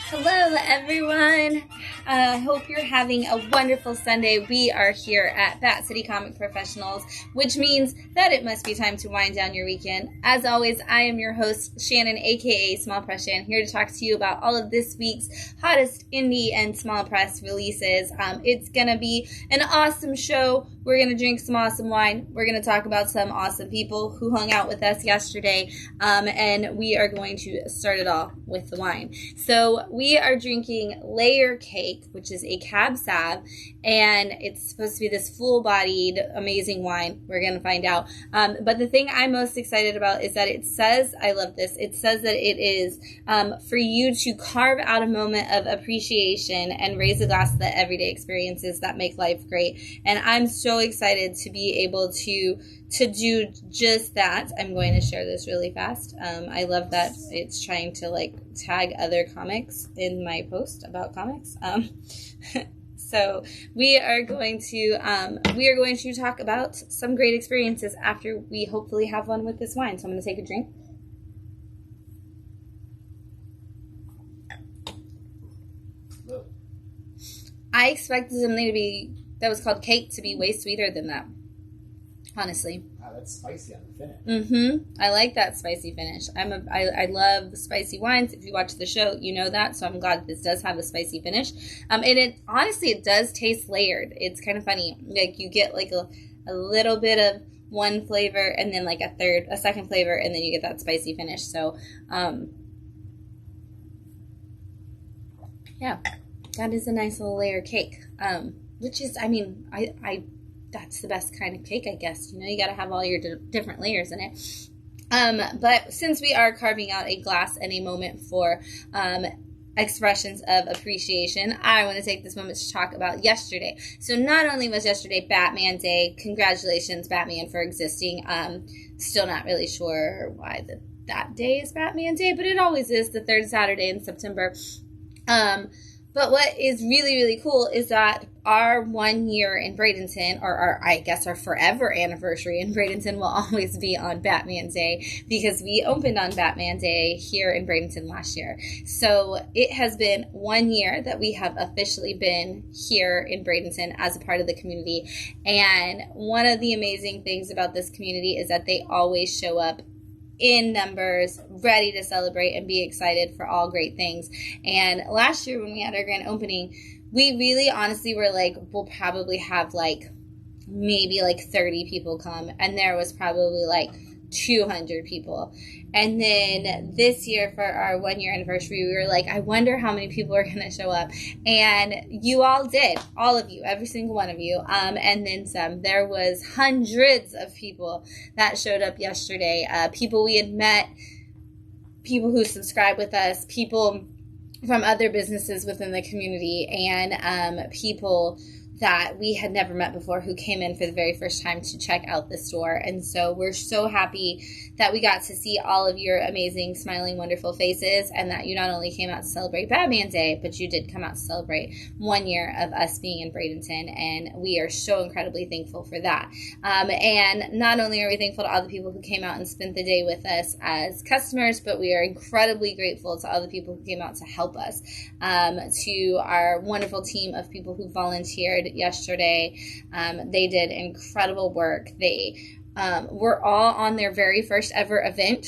Hello, everyone. I hope you're having a wonderful Sunday. We are here at Bat City Comic Professionals, which means that it must be time to wind down your weekend. As always, I am your host, Shannon, aka Small Press Shann, here to talk to you about all of this week's hottest indie and small press releases. It's going to be an awesome show. We're going to drink some awesome wine. We're going to talk about some awesome people who hung out with us yesterday, and we are going to start it all with the wine. So we are drinking Layer Cake, which is a Cab Sav, and it's supposed to be this full-bodied, amazing wine. We're going to find out. But the thing I'm most excited about is that it says, I love this, it says that it is for you to carve out a moment of appreciation and raise a glass of the everyday experiences that make life great. And I'm so excited to be able to do just that. I'm going to share this really fast. I love that it's trying to tag other comics in my post about comics. So we are going to talk about some great experiences after we hopefully have one with this wine. So I'm going to take a drink. I expected something that was called cake to be way sweeter than that. Honestly. Wow, that's spicy on the finish. I like that spicy finish. I love spicy wines. If you watch the show, you know that. So I'm glad this does have a spicy finish. And it does taste layered. It's kind of funny. Like you get like a little bit of one flavor and then like a second flavor, and then you get that spicy finish. So yeah, that is a nice little layer cake. Which is, that's the best kind of cake, I guess. You know, you got to have all your different layers in it. But since we are carving out a glass and a moment for expressions of appreciation, I want to take this moment to talk about yesterday. So not only was yesterday Batman Day, congratulations, Batman, for existing. Still not really sure why that day is Batman Day, but it always is the third Saturday in September. But what is really, really cool is that our 1 year in Bradenton, or our forever anniversary in Bradenton, will always be on Batman Day, because we opened on Batman Day here in Bradenton last year. So it has been 1 year that we have officially been here in Bradenton as a part of the community. And one of the amazing things about this community is that they always show up in numbers, ready to celebrate and be excited for all great things. And last year when we had our grand opening, we really honestly were like, we'll probably have maybe 30 people come, and there was probably 200 people. And then this year for our 1 year anniversary, we were like, I wonder how many people are going to show up. And you all did. All of you, every single one of you. And then some. There was hundreds of people that showed up yesterday. People we had met, people who subscribe with us, people from other businesses within the community, and people that we had never met before who came in for the very first time to check out the store. And so we're so happy that we got to see all of your amazing, smiling, wonderful faces, and that you not only came out to celebrate Batman Day, but you did come out to celebrate 1 year of us being in Bradenton, and we are so incredibly thankful for that. And not only are we thankful to all the people who came out and spent the day with us as customers, but we are incredibly grateful to all the people who came out to help us, to our wonderful team of people who volunteered yesterday. They did incredible work. They were all on their very first ever event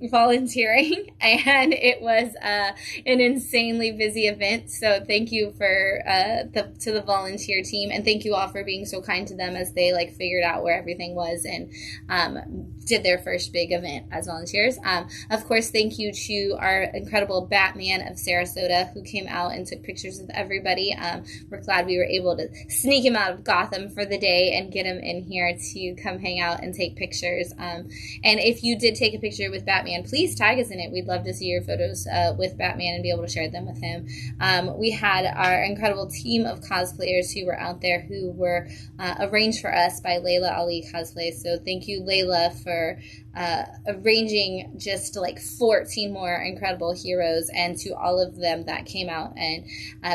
volunteering, and it was an insanely busy event. So thank you to the volunteer team, and thank you all for being so kind to them as they figured out where everything was and did their first big event as volunteers. Of course, thank you to our incredible Batman of Sarasota, who came out and took pictures with everybody. We're glad we were able to sneak him out of Gotham for the day and get him in here to come hang out and take pictures. And if you did take a picture with Batman, please tag us in it. We'd love to see your photos with Batman and be able to share them with him. We had our incredible team of cosplayers who were out there, who were arranged for us by Layla Ali Cosplay. So thank you, Layla, for for arranging just like 14 more incredible heroes, and to all of them that came out and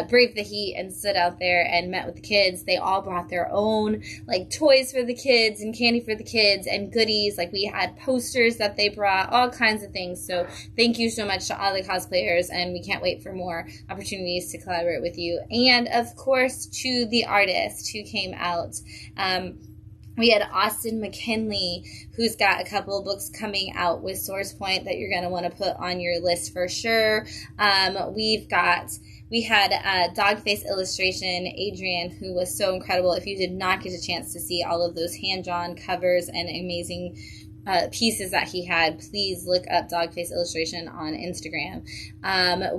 braved the heat and stood out there and met with the kids. They all brought their own like toys for the kids and candy for the kids and goodies. Like we had posters that they brought, all kinds of things. So thank you so much to all the cosplayers, and we can't wait for more opportunities to collaborate with you. And of course to the artist who came out. We had Austin McKinley, who's got a couple of books coming out with Source Point that you're going to want to put on your list for sure. We had Dogface illustration, Adrian, who was so incredible. If you did not get a chance to see all of those hand-drawn covers and amazing pieces that he had, please look up Dogface illustration on Instagram.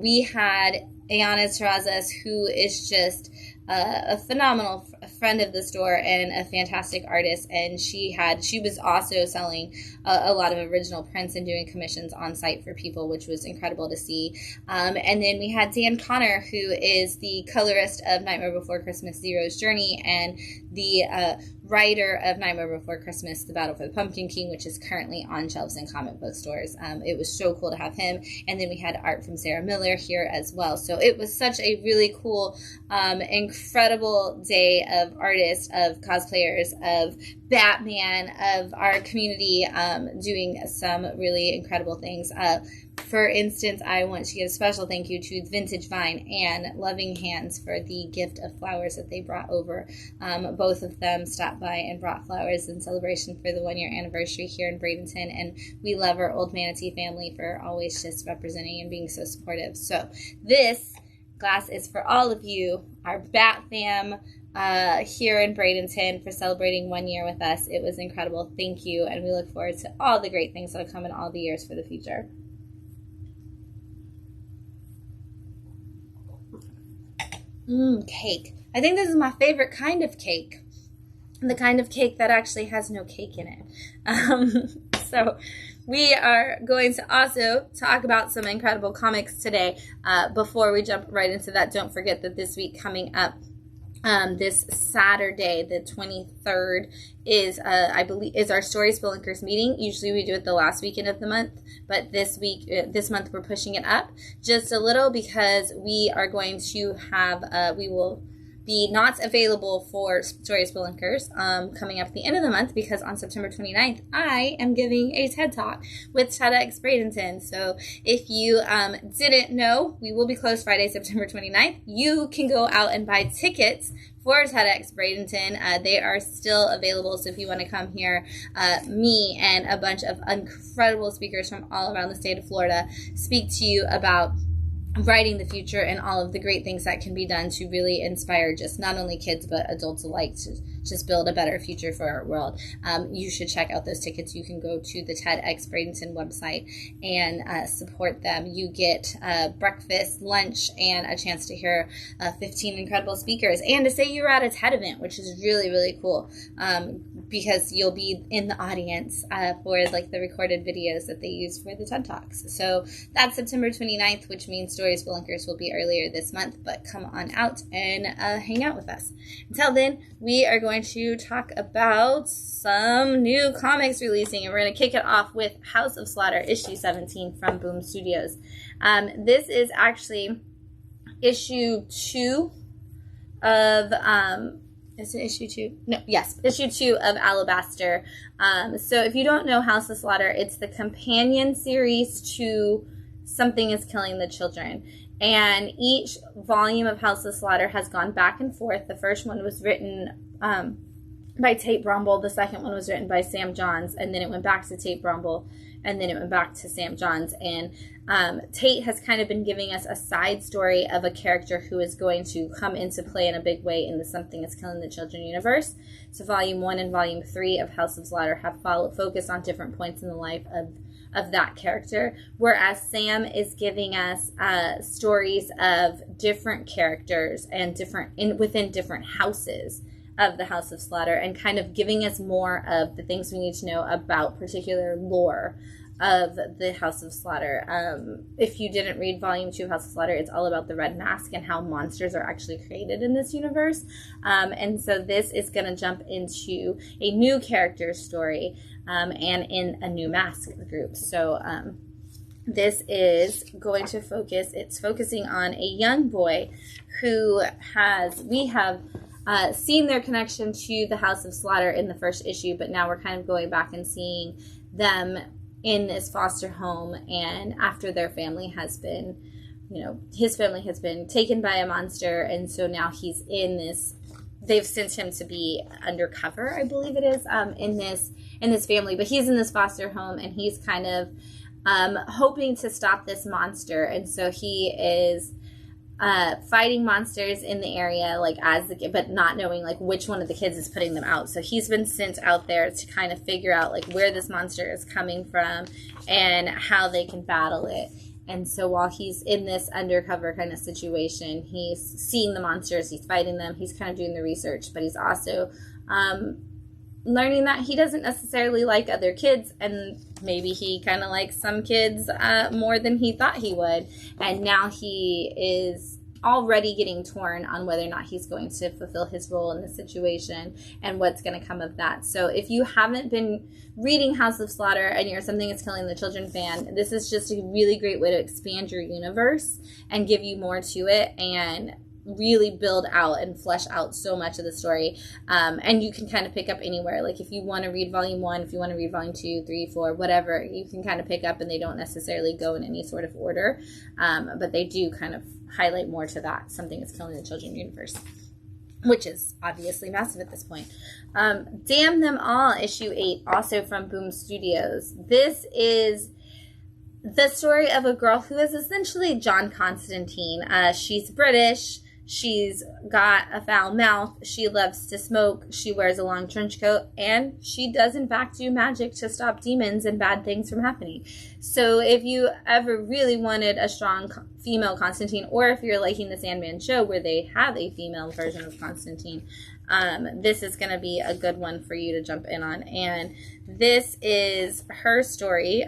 We had Ayana Terrazas, who is just a phenomenal friend of the store and a fantastic artist, and she was also selling a lot of original prints and doing commissions on site for people, which was incredible to see. And then we had Dan Connor, who is the colorist of Nightmare Before Christmas, Zero's Journey, and the writer of Nightmare Before Christmas, The Battle for the Pumpkin King, which is currently on shelves in comic book stores. It was so cool to have him. And then we had art from Sarah Miller here as well. So it was such a really cool, incredible day of artists, of cosplayers, of Batman, of our community doing some really incredible things. For instance, I want to give a special thank you to Vintage Vine and Loving Hands for the gift of flowers that they brought over. Both of them stopped by and brought flowers in celebration for the 1-year anniversary here in Bradenton, and we love our old Manatee family for always just representing and being so supportive. So this glass is for all of you, our Bat fam, here in Bradenton, for celebrating 1 year with us. It was incredible. Thank you, and we look forward to all the great things that will come in all the years for the future. Cake. I think this is my favorite kind of cake. The kind of cake that actually has no cake in it. So we are going to also talk about some incredible comics today. Before we jump right into that, don't forget that this week coming up, this Saturday, the 23rd, is I believe is our Story Spill Anchors meeting. Usually we do it the last weekend of the month, but this month we're pushing it up just a little because we are going to have we will be not available for Story Spill Anchors coming up at the end of the month, because on September 29th, I am giving a TED Talk with TEDx Bradenton. So if you didn't know, we will be closed Friday, September 29th. You can go out and buy tickets for TEDx Bradenton. They are still available, so if you want to come hear me and a bunch of incredible speakers from all around the state of Florida speak to you about writing the future and all of the great things that can be done to really inspire just not only kids but adults alike to just build a better future for our world. You should check out those tickets. You can go to the TEDx Bradenton website and support them. You get breakfast, lunch, and a chance to hear 15 incredible speakers, and to say you were at a TED event, which is really, really cool, because you'll be in the audience for like the recorded videos that they use for the TED Talks. So that's September 29th, which means Stories Spill Anchors will be earlier this month, but come on out and hang out with us. Until then, we are going to talk about some new comics releasing, and we're going to kick it off with House of Slaughter issue 17 from Boom Studios. This is actually issue 2 of is it issue 2? No, yes, issue 2 of Alabaster. So if you don't know House of Slaughter, it's the companion series to Something is Killing the Children. And each volume of House of Slaughter has gone back and forth. The first one was written by Tate Bromble. The second one was written by Sam Johns. And then it went back to Tate Bromble. And then it went back to Sam Johns. And Tate has kind of been giving us a side story of a character who is going to come into play in a big way in the Something is Killing the Children universe. So Volume 1 and Volume 3 of House of Slaughter have focused on different points in the life of that character, whereas Sam is giving us stories of different characters and within different houses of the House of Slaughter, and kind of giving us more of the things we need to know about particular lore of the House of Slaughter. If you didn't read Volume 2 of House of Slaughter, it's all about the Red Mask and how monsters are actually created in this universe. And so this is going to jump into a new character story and in a new mask group. So this is going to it's focusing on a young boy who we have seen their connection to the House of Slaughter in the first issue, but now we're kind of going back and seeing them in this foster home, and after their family has been, his family has been taken by a monster, and so now he's in this, they've sent him to be undercover, I believe it is, in this family, but he's in this foster home, and he's kind of hoping to stop this monster, and so he is fighting monsters in the area, but not knowing which one of the kids is putting them out. So he's been sent out there to kind of figure out where this monster is coming from and how they can battle it. And so while he's in this undercover kind of situation, he's seeing the monsters, he's fighting them, he's kind of doing the research, but he's also learning that he doesn't necessarily like other kids, and maybe he kind of likes some kids more than he thought he would. And now he is already getting torn on whether or not he's going to fulfill his role in the situation and what's going to come of that. So if you haven't been reading House of Slaughter and you're Something Is Killing the Children fan, this is just a really great way to expand your universe and give you more to it and really build out and flesh out so much of the story. And you can kind of pick up anywhere. If you want to read Volume 1, if you want to read Volume 2, 3, 4, whatever, you can kind of pick up, and they don't necessarily go in any sort of order. But they do kind of highlight more to that Something Is Killing the Children universe, which is obviously massive at this point. Damn Them All, issue 8, also from Boom Studios. This is the story of a girl who is essentially John Constantine. She's British. She's got a foul mouth. She loves to smoke. She wears a long trench coat. And she does, in fact, do magic to stop demons and bad things from happening. So if you ever really wanted a strong female Constantine, or if you're liking the Sandman show where they have a female version of Constantine, this is going to be a good one for you to jump in on. And this is her story.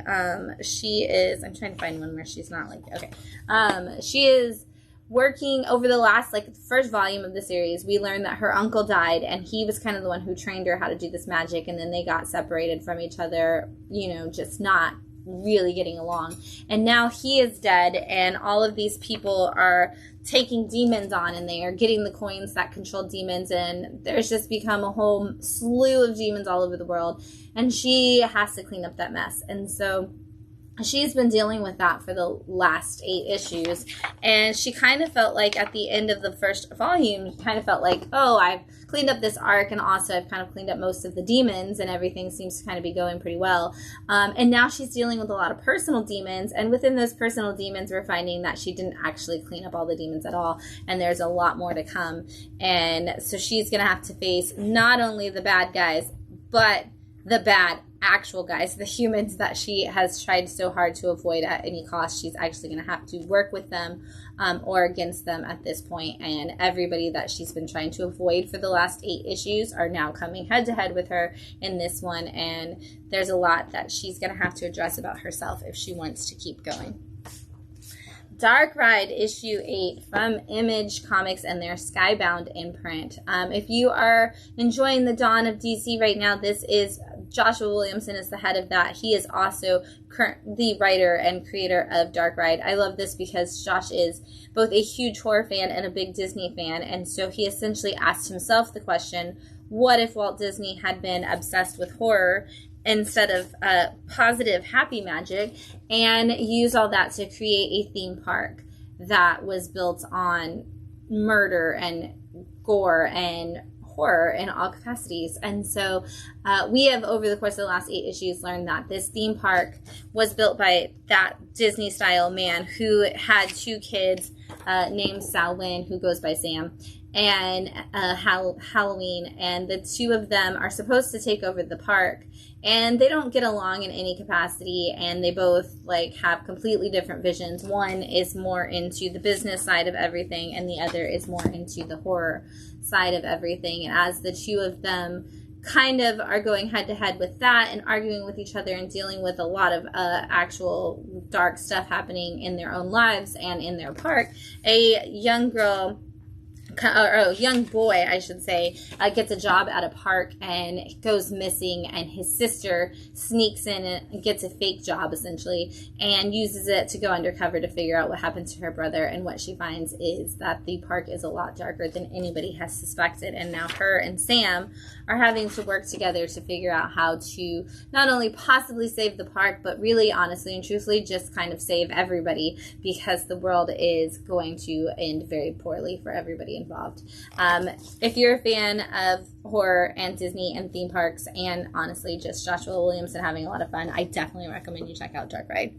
She is, I'm trying to find one where she's not okay. She is working over the last, the first volume of the series. We learned that her uncle died, and he was kind of the one who trained her how to do this magic, and then they got separated from each other, just not really getting along. And now he is dead, and all of these people are taking demons on, and they are getting the coins that control demons, and there's just become a whole slew of demons all over the world, and she has to clean up that mess. And so she's been dealing with that for the last 8 issues, and she kind of felt like at the end of the first volume, I've cleaned up this arc, and also I've kind of cleaned up most of the demons, and everything seems to kind of be going pretty well. And now she's dealing with a lot of personal demons, and within those personal demons, we're finding that she didn't actually clean up all the demons at all, and there's a lot more to come. And so she's going to have to face not only the bad guys, but the bad actual guys, the humans that she has tried so hard to avoid at any cost. She's actually going to have to work with them or against them at this point, and everybody that she's been trying to avoid for the last 8 issues are now coming head to head with her in this one, and there's a lot that she's going to have to address about herself if she wants to keep going. Dark Ride, issue 8 from Image Comics and their Skybound imprint. If you are enjoying the dawn of DC right now, this is Joshua Williamson is the head of that. He is also the writer and creator of Dark Ride. I love this because Josh is both a huge horror fan and a big Disney fan, and so he essentially asked himself the question, what if Walt Disney had been obsessed with horror instead of positive, happy magic, and use all that to create a theme park that was built on murder and gore and horror in all capacities. And so we have, over the course of the last 8 issues, learned that this theme park was built by that Disney-style man who had 2 kids named Salwyn, who goes by Sam, and Halloween, and the 2 of them are supposed to take over the park, and they don't get along in any capacity, and they both have completely different visions. One is more into the business side of everything, and the other is more into the horror side of everything. And as the 2 of them kind of are going head to head with that and arguing with each other and dealing with a lot of actual dark stuff happening in their own lives and in their park, a young girl, or a young boy, I should say, gets a job at a park and goes missing, and his sister sneaks in and gets a fake job, essentially, and uses it to go undercover to figure out what happened to her brother. And what she finds is that the park is a lot darker than anybody has suspected, and now her and Sam are having to work together to figure out how to not only possibly save the park, but really, honestly and truthfully, just kind of save everybody, because the world is going to end very poorly for everybody involved. If you're a fan of horror and Disney and theme parks, and honestly just Joshua Williamson having a lot of fun, I definitely recommend you check out Dark Ride.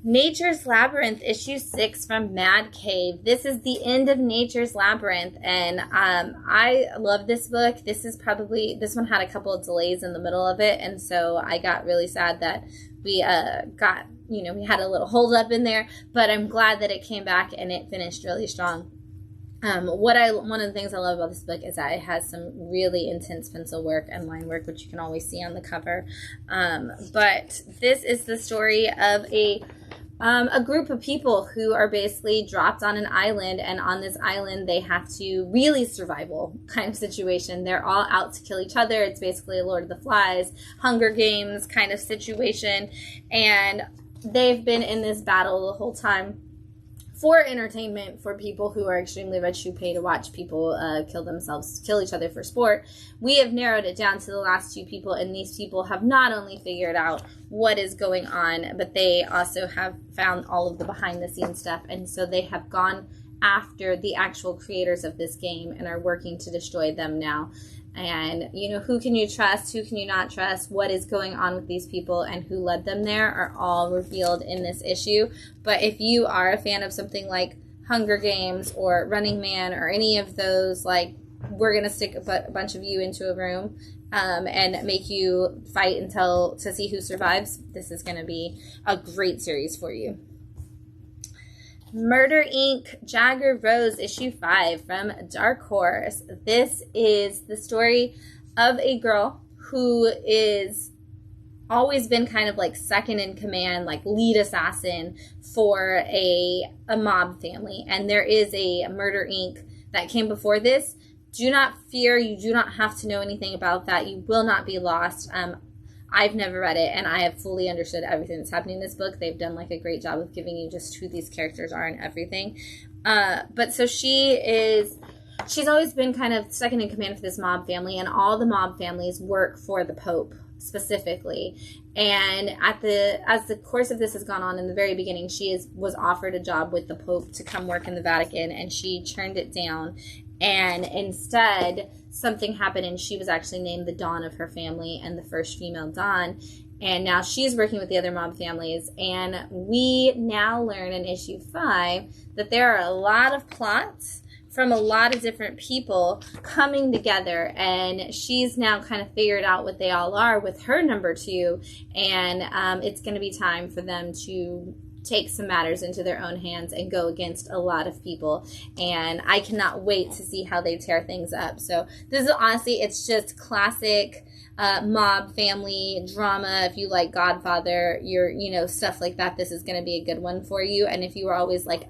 Nature's Labyrinth, issue 6 from Madcave. This is the end of Nature's Labyrinth, and I love this book. This one had a couple of delays in the middle of it, and so I got really sad that we we had a little hold up in there, but I'm glad that it came back and it finished really strong. One of the things I love about this book is that it has some really intense pencil work and line work, which you can always see on the cover. But this is the story of a group of people who are basically dropped on an island, and on this island they have to really survival kind of situation. They're all out to kill each other. It's basically a Lord of the Flies, Hunger Games kind of situation, and they've been in this battle the whole time for entertainment, for people who are extremely rich who pay to watch people kill each other for sport. We have narrowed it down to the last 2 people, and these people have not only figured out what is going on, but they also have found all of the behind-the-scenes stuff, and so they have gone after the actual creators of this game and are working to destroy them now. And, who can you trust, who can you not trust, what is going on with these people, and who led them there are all revealed in this issue. But if you are a fan of something like Hunger Games or Running Man or any of those, like, we're going to stick a bunch of you into a room and make you fight to see who survives, this is going to be a great series for you. Murder Inc. Jagger Rose, issue 5 from Dark Horse. This is the story of a girl who is always been kind of like second in command, like lead assassin for a mob family. And there is a Murder Inc. that came before this. Do not fear. You do not have to know anything about that. You will not be lost. I've never read it, and I have fully understood everything that's happening in this book. They've done like a great job of giving you just who these characters are and everything. But so she's always been kind of second in command for this mob family, and all the mob families work for the Pope specifically. And as the course of this has gone on, in the very beginning, she was offered a job with the Pope to come work in the Vatican, and she turned it down. And instead, something happened, and she was actually named the Dawn of her family and the first female Dawn. And now she's working with the other mob families. And we now learn in issue 5 that there are a lot of plots from a lot of different people coming together. And she's now kind of figured out what they all are with her number 2. And it's going to be time for them to take some matters into their own hands and go against a lot of people, and I cannot wait to see how they tear things up. So this is honestly, it's just classic mob family drama. If you like Godfather, stuff like that, this is going to be a good one for you. And if you were always like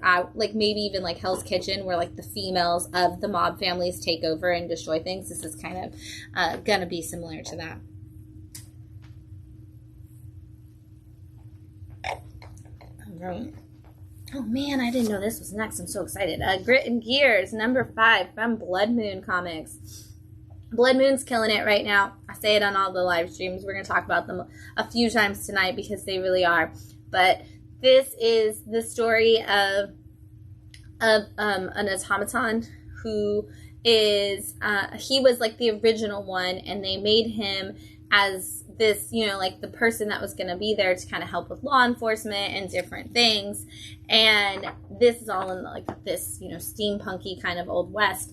maybe even like Hell's Kitchen, where like the females of the mob families take over and destroy things, this is kind of going to be similar to that. Right. Oh man, I didn't know this was next. I'm so excited. Grit and Gears, number 5 from Blood Moon Comics. Blood Moon's killing it right now. I say it on all the live streams. We're going to talk about them a few times tonight because they really are. But this is the story of an automaton who is, he was like the original one, and they made him as this, like the person that was going to be there to kind of help with law enforcement and different things. And this is all in like this, steampunky kind of Old West.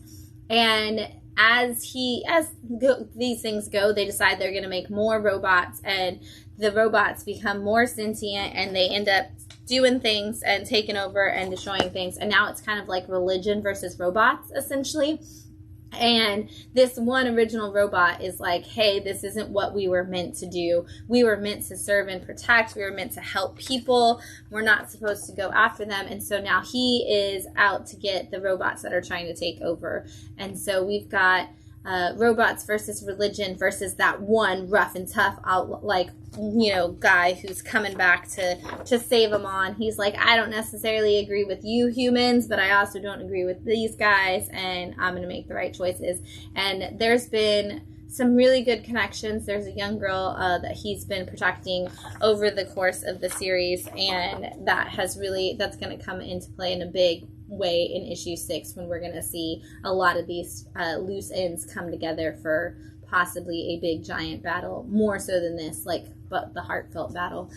And as these things go, they decide they're going to make more robots, and the robots become more sentient, and they end up doing things and taking over and destroying things. And now it's kind of like religion versus robots, essentially. And this one original robot is like, hey, this isn't what we were meant to do. We were meant to serve and protect. We were meant to help people. We're not supposed to go after them. And so now he is out to get the robots that are trying to take over. And so we've got robots versus religion versus that one rough and tough guy who's coming back to save them on. He's like, I don't necessarily agree with you humans, but I also don't agree with these guys, and I'm going to make the right choices. And there's been some really good connections. There's a young girl that he's been protecting over the course of the series, and that's going to come into play in a big way in issue 6, when we're going to see a lot of these loose ends come together for possibly a big giant battle, more so than this, but the heartfelt battle.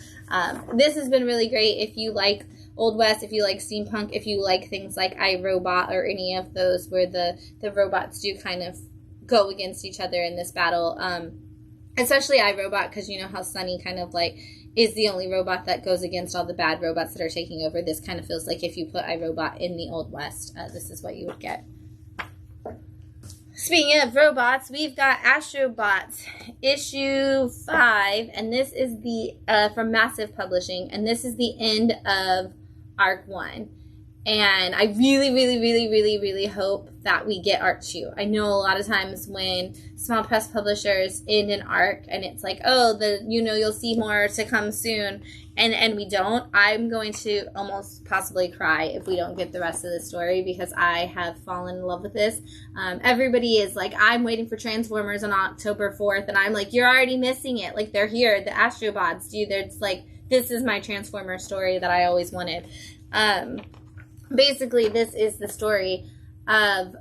This has been really great. If you like Old West, if you like steampunk, if you like things like iRobot or any of those where the robots do kind of go against each other in this battle, especially iRobot, because you know how Sunny kind of is the only robot that goes against all the bad robots that are taking over. This kind of feels like if you put iRobot in the Old West, this is what you would get. Speaking of robots, we've got Astrobots issue 5, and this is from Massive Publishing, and this is the end of Arc 1. And I really, really, really, really, really hope that we get Arc 2. I know a lot of times when small press publishers end an arc and it's like, oh, you'll see more to come soon, and we don't. I'm going to almost possibly cry if we don't get the rest of the story, because I have fallen in love with this. Everybody is like, I'm waiting for Transformers on October 4th, and I'm like, you're already missing it. Like, they're here. The Astrobots, dude. It's like, this is my Transformer story that I always wanted. Basically, this is the story of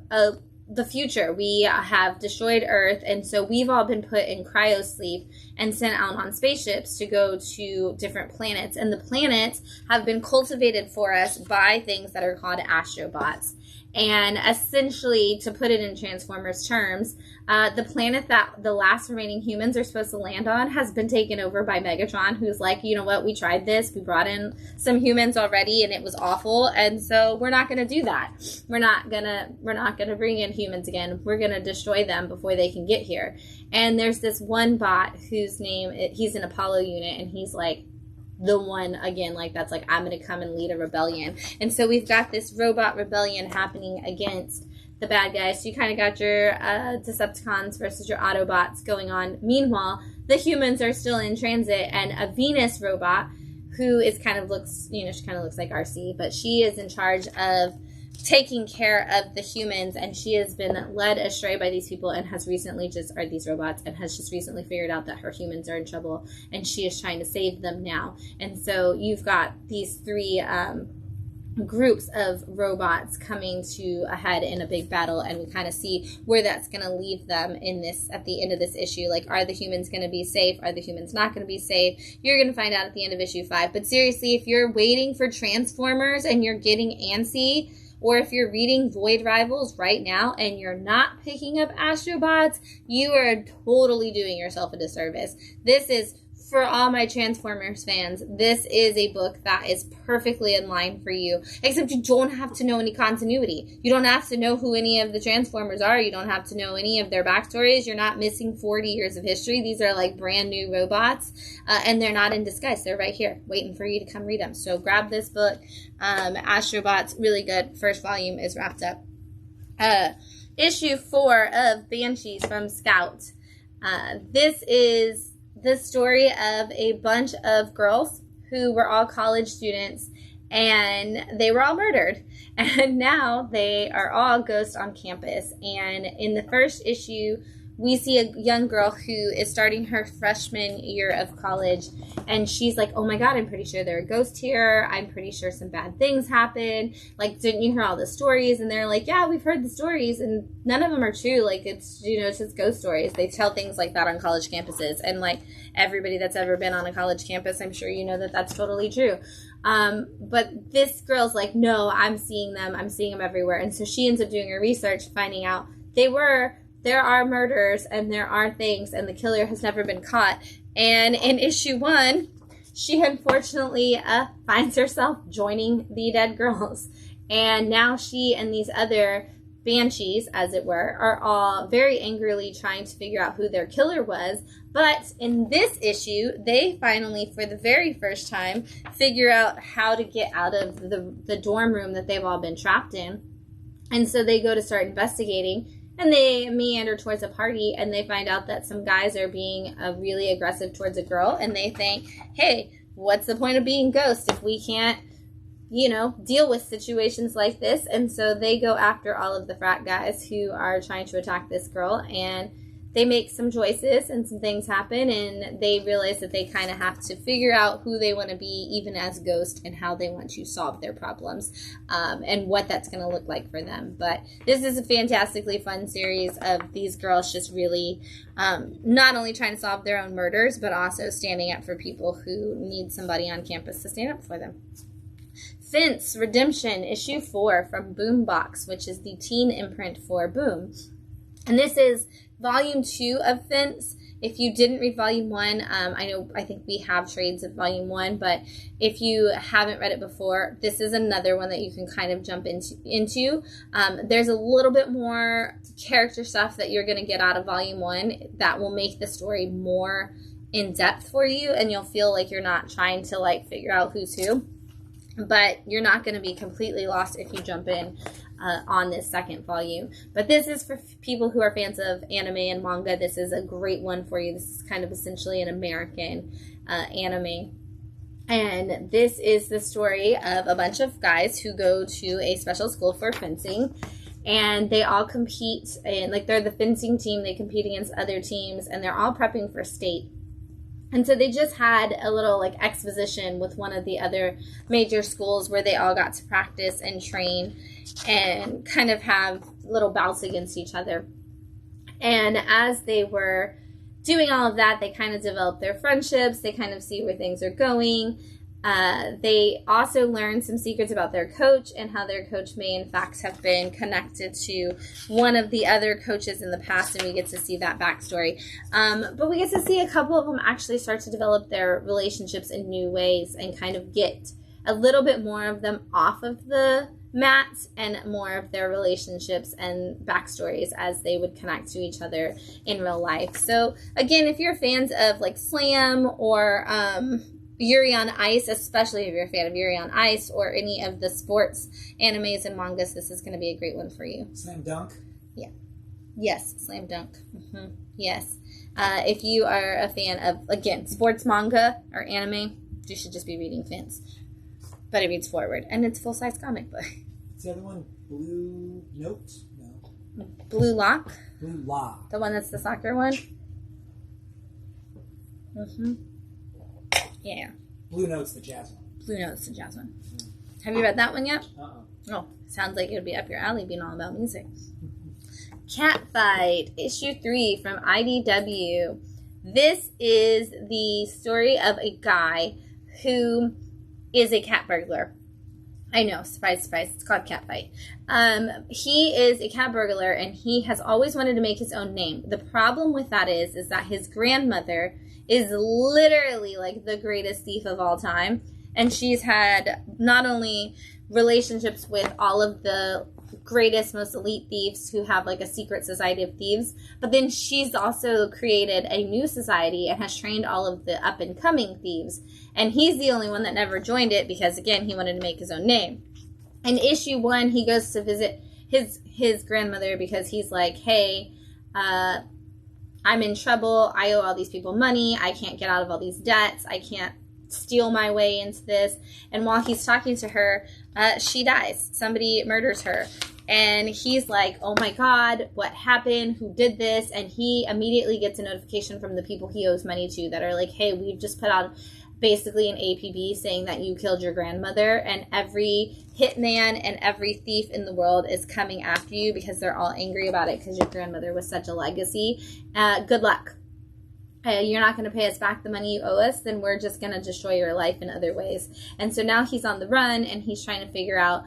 the future. We have destroyed Earth, and so we've all been put in cryosleep and sent out on spaceships to go to different planets. And the planets have been cultivated for us by things that are called Astrobots. And essentially, to put it in Transformers terms, the planet that the last remaining humans are supposed to land on has been taken over by Megatron, who's like, you know what, we tried this, we brought in some humans already, and it was awful, and so we're not going to do that. We're not gonna bring in humans again. We're gonna destroy them before they can get here. And there's this one bot whose name, he's an Apollo unit, and he's like, the one, again, that's like, I'm going to come and lead a rebellion. And so we've got this robot rebellion happening against the bad guys. So you kind of got your Decepticons versus your Autobots going on. Meanwhile, the humans are still in transit, and a Venus robot who is she kind of looks like RC, but she is in charge of taking care of the humans, and she has been led astray by these people and has recently these robots, and has just recently figured out that her humans are in trouble, and she is trying to save them now. And so you've got these 3 groups of robots coming to a head in a big battle, and we kind of see where that's going to leave them at the end of this issue. Like, are the humans going to be safe? Are the humans not going to be safe? You're going to find out at the end of issue 5. But seriously, if you're waiting for Transformers and you're getting antsy, or if you're reading Void Rivals right now and you're not picking up Astrobots, you are totally doing yourself a disservice. This is, for all my Transformers fans, this is a book that is perfectly in line for you, except you don't have to know any continuity. You don't have to know who any of the Transformers are. You don't have to know any of their backstories. You're not missing 40 years of history. These are like brand new robots, and they're not in disguise. They're right here waiting for you to come read them. So grab this book. Astrobots, really good. First volume is wrapped up. Issue 4 of Banshees from Scout. This is the story of a bunch of girls who were all college students, and they were all murdered, and now they are all ghosts on campus. And in the first issue, we see a young girl who is starting her freshman year of college, and she's like, oh my god, I'm pretty sure there are ghosts here. I'm pretty sure some bad things happen. Like, didn't you hear all the stories? And they're like, yeah, we've heard the stories, and none of them are true. Like, it's just ghost stories. They tell things like that on college campuses, and like, everybody that's ever been on a college campus, I'm sure you know that that's totally true. But this girl's like, no, I'm seeing them everywhere. And so she ends up doing her research, finding out there are murders and there are things, and the killer has never been caught. And in issue 1, she unfortunately finds herself joining the dead girls. And now she and these other Banshees, as it were, are all very angrily trying to figure out who their killer was. But in this issue, they finally, for the very first time, figure out how to get out of the dorm room that they've all been trapped in. And so they go to start investigating, and they meander towards a party, and they find out that some guys are being really aggressive towards a girl, and they think, hey, what's the point of being ghosts if we can't, you know, deal with situations like this? And so they go after all of the frat guys who are trying to attack this girl, and they make some choices and some things happen, and they realize that they kind of have to figure out who they want to be even as ghosts and how they want to solve their problems, and what that's going to look like for them. But this is a fantastically fun series of these girls just really not only trying to solve their own murders, but also standing up for people who need somebody on campus to stand up for them. Fence Redemption, issue 4 from BoomBox, which is the teen imprint for Boom. And this is volume 2 of Fence. If you didn't read volume 1, I think we have trades of volume 1, but if you haven't read it before, this is another one that you can kind of jump into. There's a little bit more character stuff that you're going to get out of volume 1 that will make the story more in depth for you, and you'll feel like you're not trying to like figure out who's who. But you're not going to be completely lost if you jump in on this second volume. But this is for people who are fans of anime and manga. This is a great one for you. This is kind of essentially an American anime. And this is the story of a bunch of guys who go to a special school for fencing. And they all compete, and like they're the fencing team. They compete against other teams, and they're all prepping for state. And so they just had a little like exposition with one of the other major schools where they all got to practice and train and kind of have little bouts against each other. And as they were doing all of that, they kind of developed their friendships. They kind of see where things are going. They also learned some secrets about their coach and how their coach may in fact have been connected to one of the other coaches in the past, and we get to see that backstory. But we get to see a couple of them actually start to develop their relationships in new ways and kind of get a little bit more of them off of the mat and more of their relationships and backstories as they would connect to each other in real life. So again, if you're fans of like Slam or Yuri on Ice, especially if you're a fan of Yuri on Ice or any of the sports animes and mangas, this is going to be a great one for you. Slam Dunk? Yeah. Yes, Slam Dunk. Mm-hmm. Yes. If you are a fan of, again, sports manga or anime, you should just be reading Fence. But it reads forward, and it's a full-size comic book. Is the other one Blue Note? No. Blue Lock? Blue Lock. The one that's the soccer one? Mm-hmm. Yeah. Blue Note's the jazz one. Blue Note's the jazz one. Have you read that one yet? Uh-uh. Oh, sounds like it would be up your alley being all about music. Catfight, issue 3 from IDW. This is the story of a guy who is a cat burglar. I know, surprise, surprise, it's called Catfight. He is a cat burglar, and he has always wanted to make his own name. The problem with that is that his grandmother is literally like the greatest thief of all time, and she's had not only relationships with all of the greatest, most elite thieves who have like a secret society of thieves, but then she's also created a new society and has trained all of the up-and-coming thieves, and he's the only one that never joined it because, again, he wanted to make his own name. In issue 1, he goes to visit his grandmother because he's like, hey, I'm in trouble, I owe all these people money, I can't get out of all these debts, I can't steal my way into this. And while he's talking to her, she dies. Somebody murders her. And he's like, oh my God, what happened? Who did this? And he immediately gets a notification from the people he owes money to that are like, hey, we've just put out basically an APB saying that you killed your grandmother, and every hitman and every thief in the world is coming after you because they're all angry about it because your grandmother was such a legacy. Good luck. You're not going to pay us back the money you owe us, then we're just going to destroy your life in other ways. And so now he's on the run, and he's trying to figure out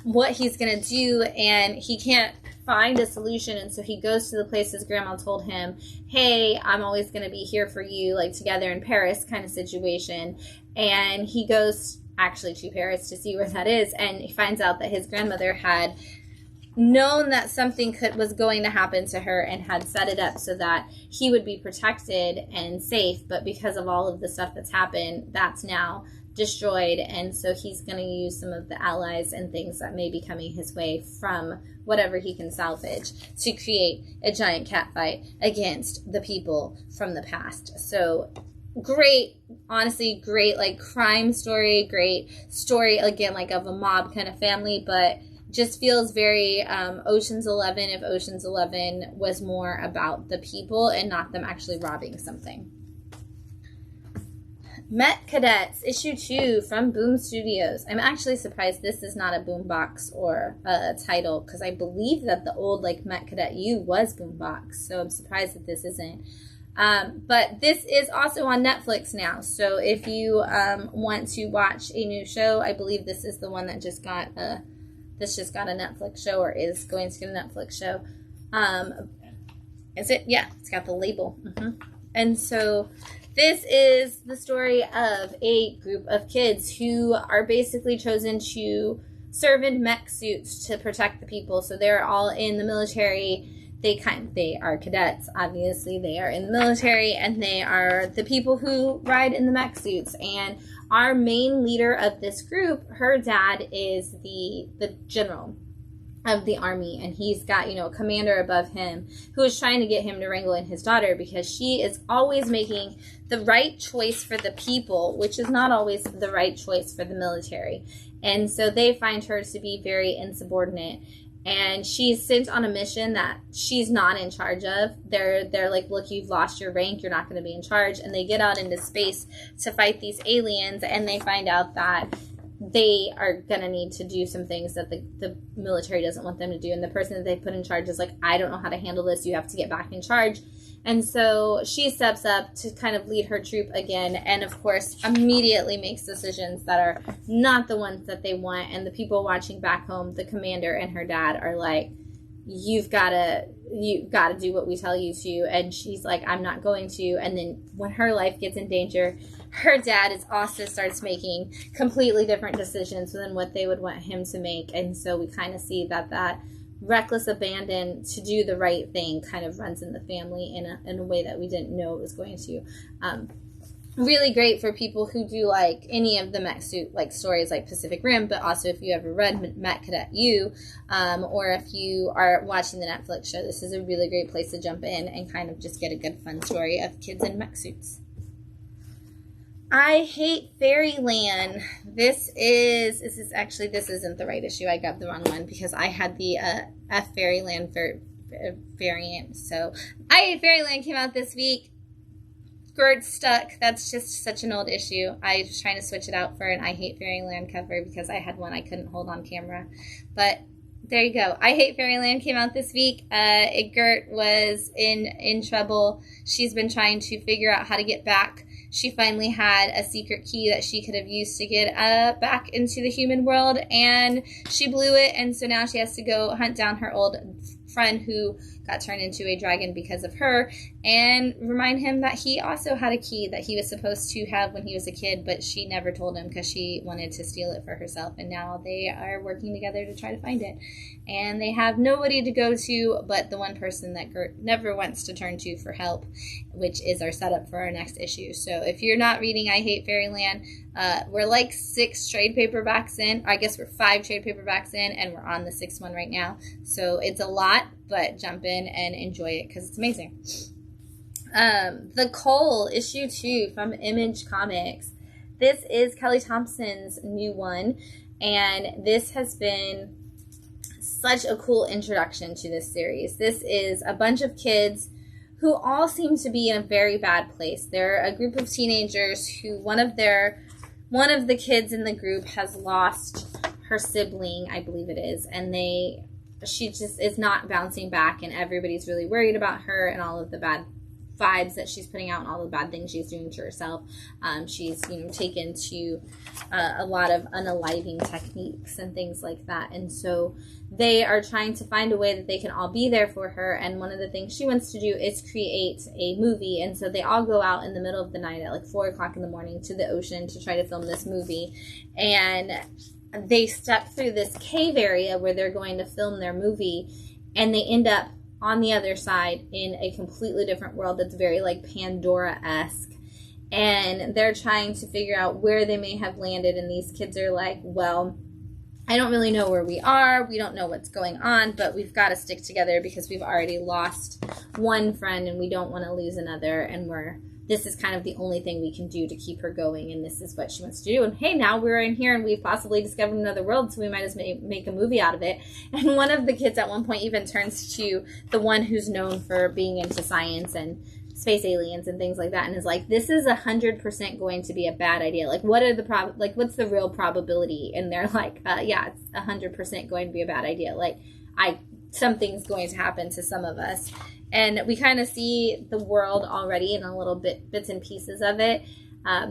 what he's going to do, and he can't find a solution. And so he goes to the place his grandma told him, hey, I'm always going to be here for you, like together in Paris kind of situation. And he goes actually to Paris to see where that is, and he finds out that his grandmother had known that something was going to happen to her and had set it up so that he would be protected and safe. But because of all of the stuff that's happened, that's now destroyed. And so he's going to use some of the allies and things that may be coming his way from whatever he can salvage to create a giant catfight against the people from the past. So great, honestly, great, like, crime story, great story, again, like, of a mob kind of family, but just feels very Ocean's 11 if Ocean's 11 was more about the people and not them actually robbing something. Mech Cadets, issue 2 from Boom Studios. I'm actually surprised this is not a BoomBox or a title, because I believe that the old, like, Mech Cadet U was BoomBox, so I'm surprised that this isn't. But this is also on Netflix now, so if you want to watch a new show, I believe this is the one that just got a Netflix show, or is going to get a Netflix show. Is it? Yeah, it's got the label. And so this is the story of a group of kids who are basically chosen to serve in mech suits to protect the people. So they're all in the military. They are cadets, obviously. They are in the military, and they are the people who ride in the mech suits. And our main leader of this group, her dad is the general of the army, and he's got, a commander above him who is trying to get him to wrangle in his daughter, because she is always making the right choice for the people, which is not always the right choice for the military. And so they find her to be very insubordinate. And she's sent on a mission that she's not in charge of. They're like, look, you've lost your rank. You're not going to be in charge. And they get out into space to fight these aliens. And they find out that they are going to need to do some things that the military doesn't want them to do. And the person that they put in charge is like, I don't know how to handle this. You have to get back in charge. And so she steps up to kind of lead her troop again, and of course immediately makes decisions that are not the ones that they want. And the people watching back home, the commander and her dad, are like, you've got to do what we tell you to. And she's like, I'm not going to. And then when her life gets in danger, her dad also starts making completely different decisions than what they would want him to make. And so we kind of see that reckless abandon to do the right thing kind of runs in the family in a way that we didn't know it was going to. Really great for people who do like any of the mech suit like stories like Pacific Rim, but also if you ever read Mech Cadet U, or if you are watching the Netflix show, this is a really great place to jump in and kind of just get a good fun story of kids in mech suits. I Hate Fairyland. This isn't the right issue. I got the wrong one because I had the F Fairyland variant. So I Hate Fairyland came out this week. Gert's stuck. That's just such an old issue. I was trying to switch it out for an I Hate Fairyland cover because I had one I couldn't hold on camera. But there you go. I Hate Fairyland came out this week. Gert was in trouble. She's been trying to figure out how to get back. She finally had a secret key that she could have used to get back into the human world, and she blew it, and so now she has to go hunt down her old friend who got turned into a dragon because of her, and remind him that he also had a key that he was supposed to have when he was a kid, but she never told him because she wanted to steal it for herself, and now they are working together to try to find it. And they have nobody to go to but the one person that Gert never wants to turn to for help, which is our setup for our next issue. So if you're not reading I Hate Fairyland, we're like 6 trade paperbacks in. I guess we're 5 trade paperbacks in, and we're on the 6th one right now. So it's a lot, but jump in and enjoy it because it's amazing. The Cull, issue 2 from Image Comics. This is Kelly Thompson's new one, and this has been such a cool introduction to this series. This is a bunch of kids who all seem to be in a very bad place. They're a group of teenagers who one of the kids in the group has lost her sibling, I believe it is, and she just is not bouncing back, and everybody's really worried about her and all of the bad vibes that she's putting out and all the bad things she's doing to herself. She's taken to a lot of unaliving techniques and things like that, and so they are trying to find a way that they can all be there for her. And one of the things she wants to do is create a movie, and so they all go out in the middle of the night at like 4 o'clock in the morning to the ocean to try to film this movie. And they step through this cave area where they're going to film their movie, and they end up on the other side in a completely different world that's very like Pandora-esque. And they're trying to figure out where they may have landed, and these kids are like, well, I don't really know where we are. We don't know what's going on, but we've got to stick together because we've already lost one friend and we don't want to lose another. And this is kind of the only thing we can do to keep her going. And this is what she wants to do. And hey, now we're in here and we've possibly discovered another world, so we might as well make a movie out of it. And one of the kids at one point even turns to the one who's known for being into science and space aliens and things like that, and is like, this is 100% going to be a bad idea. Like, what are the what's the real probability? And they're like, yeah, it's 100% going to be a bad idea. Like, something's going to happen to some of us. And we kind of see the world already in a little bits and pieces of it.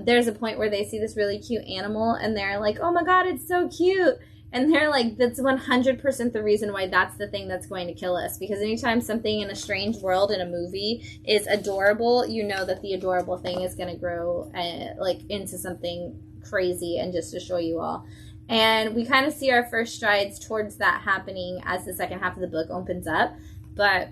There's a point where they see this really cute animal, and they're like, oh my god, it's so cute. And they're like, that's 100% the reason why that's the thing that's going to kill us. Because anytime something in a strange world in a movie is adorable, you know that the adorable thing is going to grow into something crazy and just destroy you all. And we kind of see our first strides towards that happening as the second half of the book opens up. But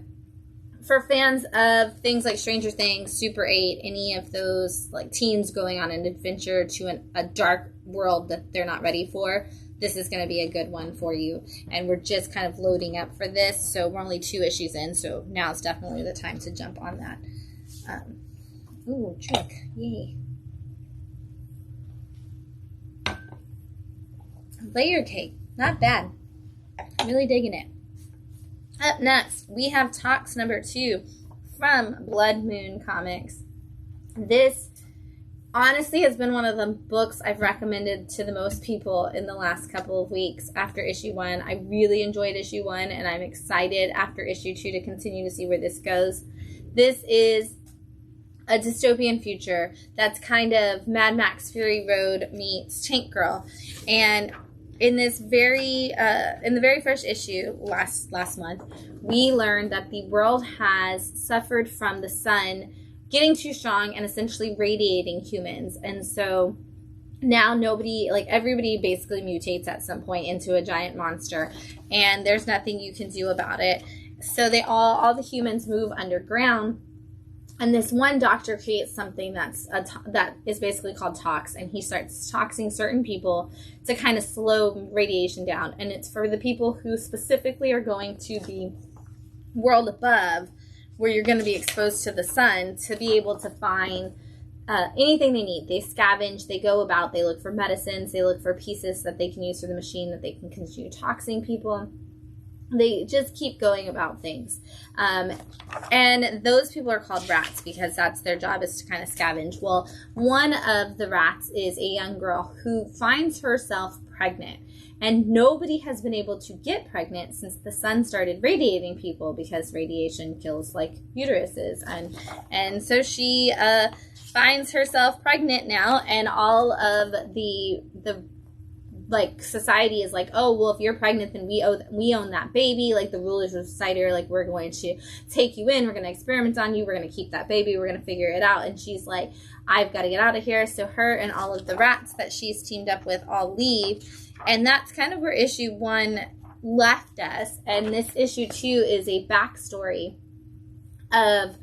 for fans of things like Stranger Things, Super 8, any of those like teens going on an adventure to a dark world that they're not ready for, this is going to be a good one for you. And we're just kind of loading up for this, so we're only 2 issues in, so now is definitely the time to jump on that. Ooh, trick. Yay. Layer Cake. Not bad. Really digging it. Up next, we have Toxx number 2 from Blood Moon Comics. This honestly has been one of the books I've recommended to the most people in the last couple of weeks after issue 1. I really enjoyed issue 1, and I'm excited after issue 2 to continue to see where this goes. This is a dystopian future that's kind of Mad Max Fury Road meets Tank Girl. And in this in the very first issue last month, we learned that the world has suffered from the sun getting too strong and essentially radiating humans. And so now everybody basically mutates at some point into a giant monster, and there's nothing you can do about it. So all the humans move underground, and this one doctor creates something that is basically called Toxx, and he starts toxing certain people to kind of slow radiation down. And it's for the people who specifically are going to the world above, where you're going to be exposed to the sun, to be able to find anything they need. They scavenge, they go about, they look for medicines, they look for pieces that they can use for the machine that they can continue toxing people. They just keep going about things. And those people are called rats because that's their job, is to kind of scavenge. Well, one of the rats is a young girl who finds herself pregnant. And nobody has been able to get pregnant since the sun started radiating people, because radiation kills like uteruses. And so she finds herself pregnant now, and all of the like society is like, oh, well, if you're pregnant, then we own that baby. Like, the rulers of society are like, we're going to take you in, we're going to experiment on you, we're going to keep that baby, we're going to figure it out. And she's like, I've got to get out of here. So her and all of the rats that she's teamed up with all leave. And that's kind of where issue 1 left us. And this issue 2 is a backstory of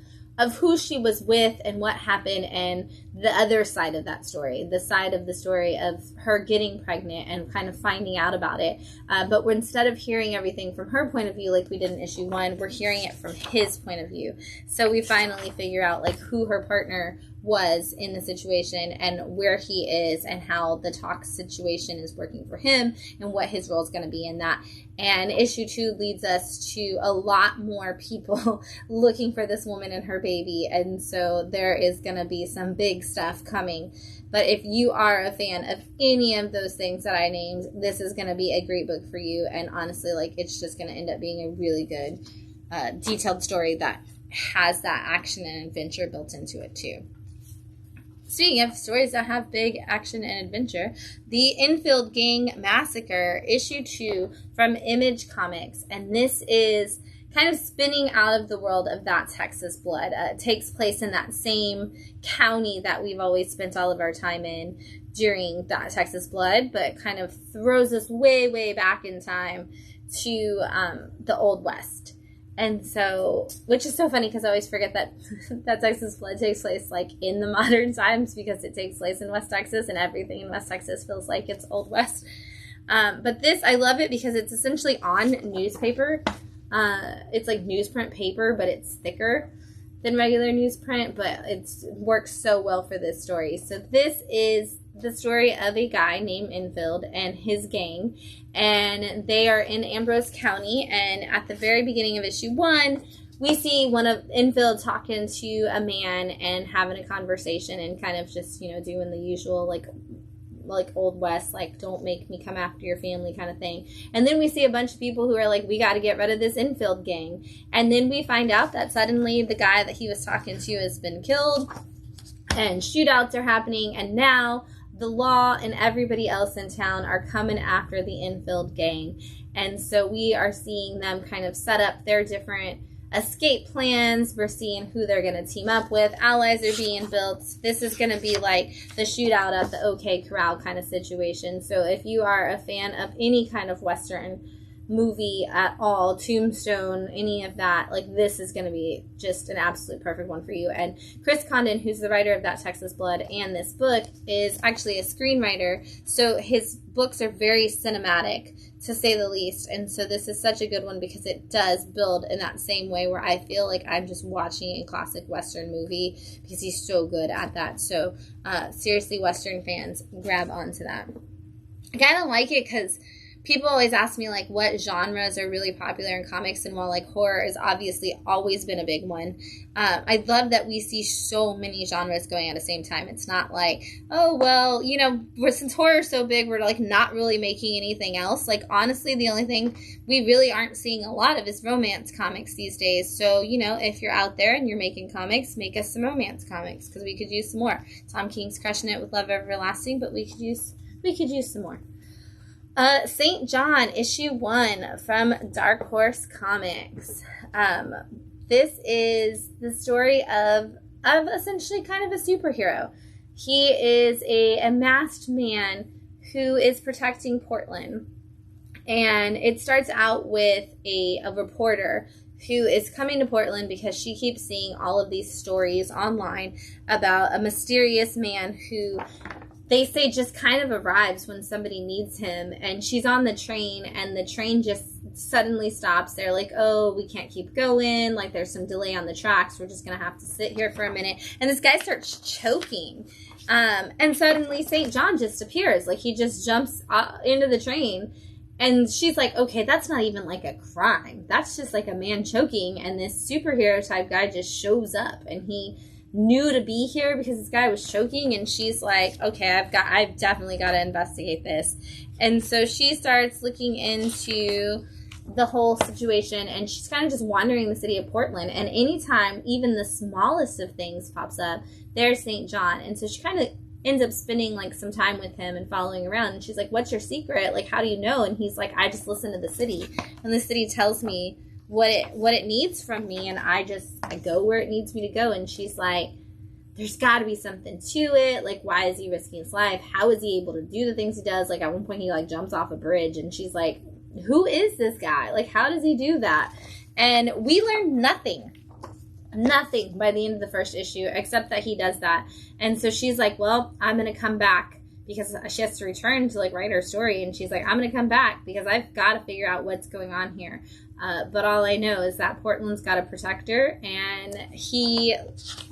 who she was with and what happened, and the other side of that story, the side of the story of her getting pregnant and kind of finding out about it. But instead of hearing everything from her point of view like we did in issue 1, we're hearing it from his point of view. So we finally figure out like who her partner was in the situation and where he is and how the Toxx situation is working for him and what his role is going to be in that. And issue 2 leads us to a lot more people looking for this woman and her baby. And so there is going to be some big stuff coming. But if you are a fan of any of those things that I named, this is going to be a great book for you. And honestly, like, it's just going to end up being a really good, detailed story that has that action and adventure built into it too. Speaking of stories that have big action and adventure, the Enfield Gang Massacre, issue 2 from Image Comics. And this is kind of spinning out of the world of That Texas Blood. It takes place in that same county that we've always spent all of our time in during That Texas Blood, but kind of throws us way, way back in time to the Old West. And so, which is so funny because I always forget that That Texas Blood takes place like in the modern times, because it takes place in West Texas and everything in West Texas feels like it's Old West. But this, I love it because it's essentially on newspaper. It's like newsprint paper, but it's thicker than regular newsprint, but it works so well for this story. So this is the story of a guy named Enfield and his gang, and they are in Ambrose County, and at the very beginning of issue 1, we see one of Enfield talking to a man and having a conversation and kind of just, you know, doing the usual, like Old West, like, don't make me come after your family kind of thing. And then we see a bunch of people who are like, we got to get rid of this Enfield gang. And then we find out that suddenly the guy that he was talking to has been killed, and shootouts are happening, and now the law and everybody else in town are coming after the Enfield gang. And so we are seeing them kind of set up their different escape plans. We're seeing who they're going to team up with. Allies are being built. This is going to be like the shootout at the OK Corral kind of situation. So if you are a fan of any kind of Western movie at all, Tombstone, any of that, like, this is going to be just an absolute perfect one for you. And Chris Condon, who's the writer of That Texas Blood and this book, is actually a screenwriter, so his books are very cinematic, to say the least. And so this is such a good one because it does build in that same way where I feel like I'm just watching a classic Western movie, because he's so good at that. So seriously, Western fans, grab onto that. I kind of like it because people always ask me, like, what genres are really popular in comics, and while, like, horror has obviously always been a big one, I love that we see so many genres going at the same time. It's not like, oh, well, you know, since horror is so big, we're, like, not really making anything else. Like, honestly, the only thing we really aren't seeing a lot of is romance comics these days. So, you know, if you're out there and you're making comics, make us some romance comics, because we could use some more. Tom King's crushing it with Love Everlasting, but we could use some more. St. John, issue 1 from Dark Horse Comics. This is the story of essentially kind of a superhero. He is a masked man who is protecting Portland. And it starts out with a reporter who is coming to Portland because she keeps seeing all of these stories online about a mysterious man who they say just kind of arrives when somebody needs him, and she's on the train, and the train just suddenly stops. They're like, oh, we can't keep going, like, there's some delay on the tracks, we're just gonna have to sit here for a minute. And this guy starts choking, and suddenly St. John just appears, like, he just jumps into the train, and she's like, okay, that's not even like a crime, that's just like a man choking, and this superhero type guy just shows up, and he knew to be here because this guy was choking, and she's like, okay, I've definitely got to investigate this. And so she starts looking into the whole situation, and she's kind of just wandering the city of Portland, and anytime even the smallest of things pops up, there's St. John. And so she kind of ends up spending like some time with him and following around, and she's like, what's your secret? Like, how do you know? And he's like, I just listen to the city, and the city tells me what it needs from me, and I go where it needs me to go. And she's like, there's got to be something to it. Like, why is he risking his life? How is he able to do the things he does? Like, at one point he like jumps off a bridge, and she's like, who is this guy? Like, how does he do that? And we learned nothing by the end of the first issue except that he does that. And so she's like, well, I'm gonna come back, because she has to return to like write her story, and she's like, I'm gonna come back because I've got to figure out what's going on here. But all I know is that Portland's got a protector, and he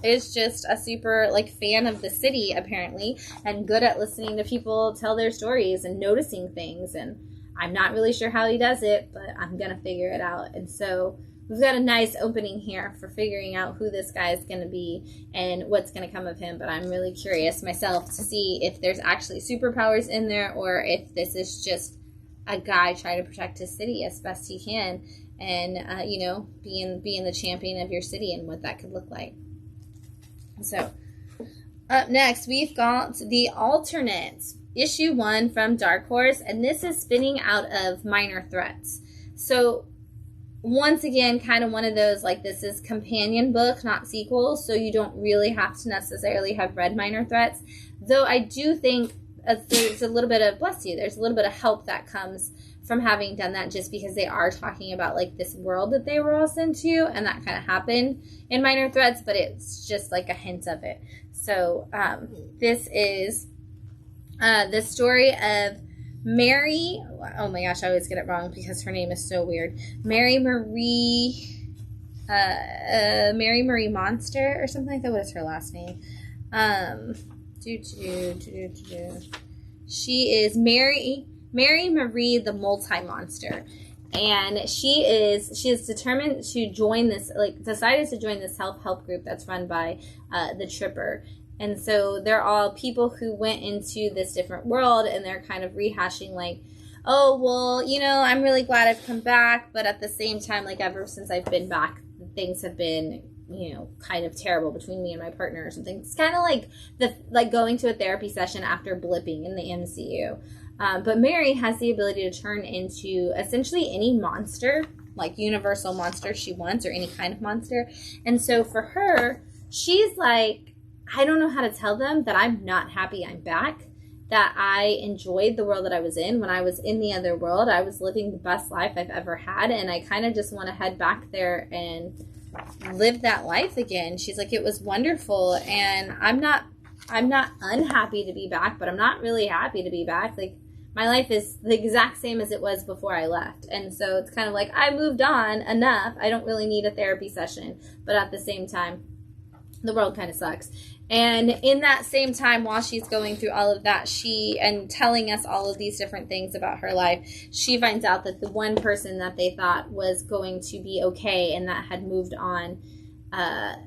is just a super like fan of the city apparently, and good at listening to people tell their stories and noticing things. And I'm not really sure how he does it, but I'm gonna figure it out. And so we've got a nice opening here for figuring out who this guy is going to be and what's going to come of him. But I'm really curious myself to see if there's actually superpowers in there, or if this is just a guy trying to protect his city as best he can, and being the champion of your city and what that could look like. So up next, we've got the Alternates, issue 1 from Dark Horse, and this is spinning out of Minor Threats. So once again, kind of one of those, like, this is companion book, not sequel, so you don't really have to necessarily have read Minor Threats. Though I do think there's a little bit of, bless you, there's a little bit of help that comes from having done that, just because they are talking about, like, this world that they were all sent to, and that kind of happened in Minor Threats, but it's just, like, a hint of it. So, this is the story of Mary, oh my gosh, I always get it wrong because her name is so weird. Mary Marie Monster or something like that. What is her last name? She is Mary Marie the Multi-Monster. And she is determined to join this, like, decided to join this self-help group that's run by the Tripper. And so they're all people who went into this different world, and they're kind of rehashing, like, oh, well, you know, I'm really glad I've come back, but at the same time, like, ever since I've been back, things have been, you know, kind of terrible between me and my partner or something. It's kind of like going to a therapy session after blipping in the MCU. But Mary has the ability to turn into essentially any monster, like universal monster she wants, or any kind of monster. And so for her, she's like, I don't know how to tell them that I'm not happy I'm back, that I enjoyed the world that I was in. When I was in the other world, I was living the best life I've ever had, and I kind of just want to head back there and live that life again. She's like, it was wonderful, and I'm not unhappy to be back, but I'm not really happy to be back. Like, my life is the exact same as it was before I left. And so it's kind of like, I moved on enough. I don't really need a therapy session, but at the same time, the world kind of sucks. And in that same time, while she's going through all of that, and telling us all of these different things about her life, she finds out that the one person that they thought was going to be okay and that had moved on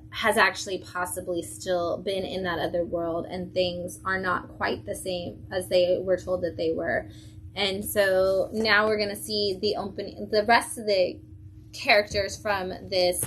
has actually possibly still been in that other world, and things are not quite the same as they were told that they were. And so now we're going to see the rest of the characters from this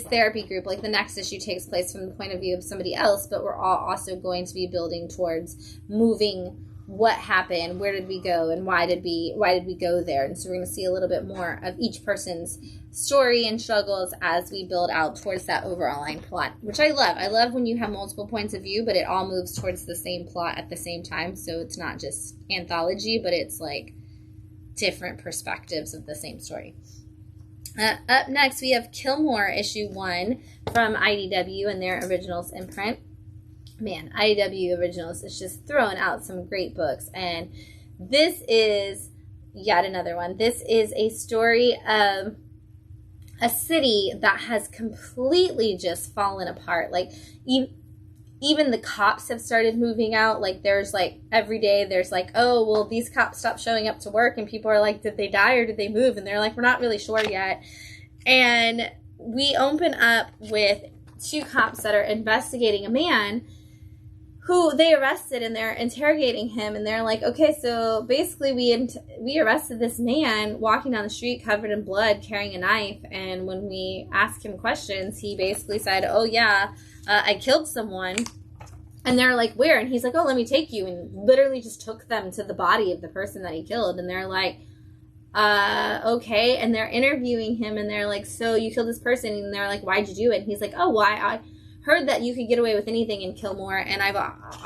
therapy group. Like, the next issue takes place from the point of view of somebody else, but we're all also going to be building towards moving what happened, where did we go, and why did we go there. And so we're going to see a little bit more of each person's story and struggles as we build out towards that overall plot, which I love. I love when you have multiple points of view, but it all moves towards the same plot at the same time. So it's not just anthology, but it's like different perspectives of the same story. Up next, we have Killmore issue 1 from IDW and their Originals imprint. Man, IDW Originals is just throwing out some great books. And this is yet another one. This is a story of a city that has completely just fallen apart. Like, even the cops have started moving out. Like, there's like, every day there's like, oh, well, these cops stopped showing up to work, and people are like, did they die or did they move? And they're like, we're not really sure yet. And we open up with 2 cops that are investigating a man who they arrested, and they're interrogating him, and they're like, okay, so basically we arrested this man walking down the street covered in blood, carrying a knife, and when we asked him questions, he basically said, oh yeah, I killed someone. And they're like, where? And he's like, oh, let me take you, and literally just took them to the body of the person that he killed. And they're like, okay. And they're interviewing him, and they're like, so you killed this person? And they're like, why'd you do it? And he's like, oh, well, I heard that you could get away with anything in Killmore, and I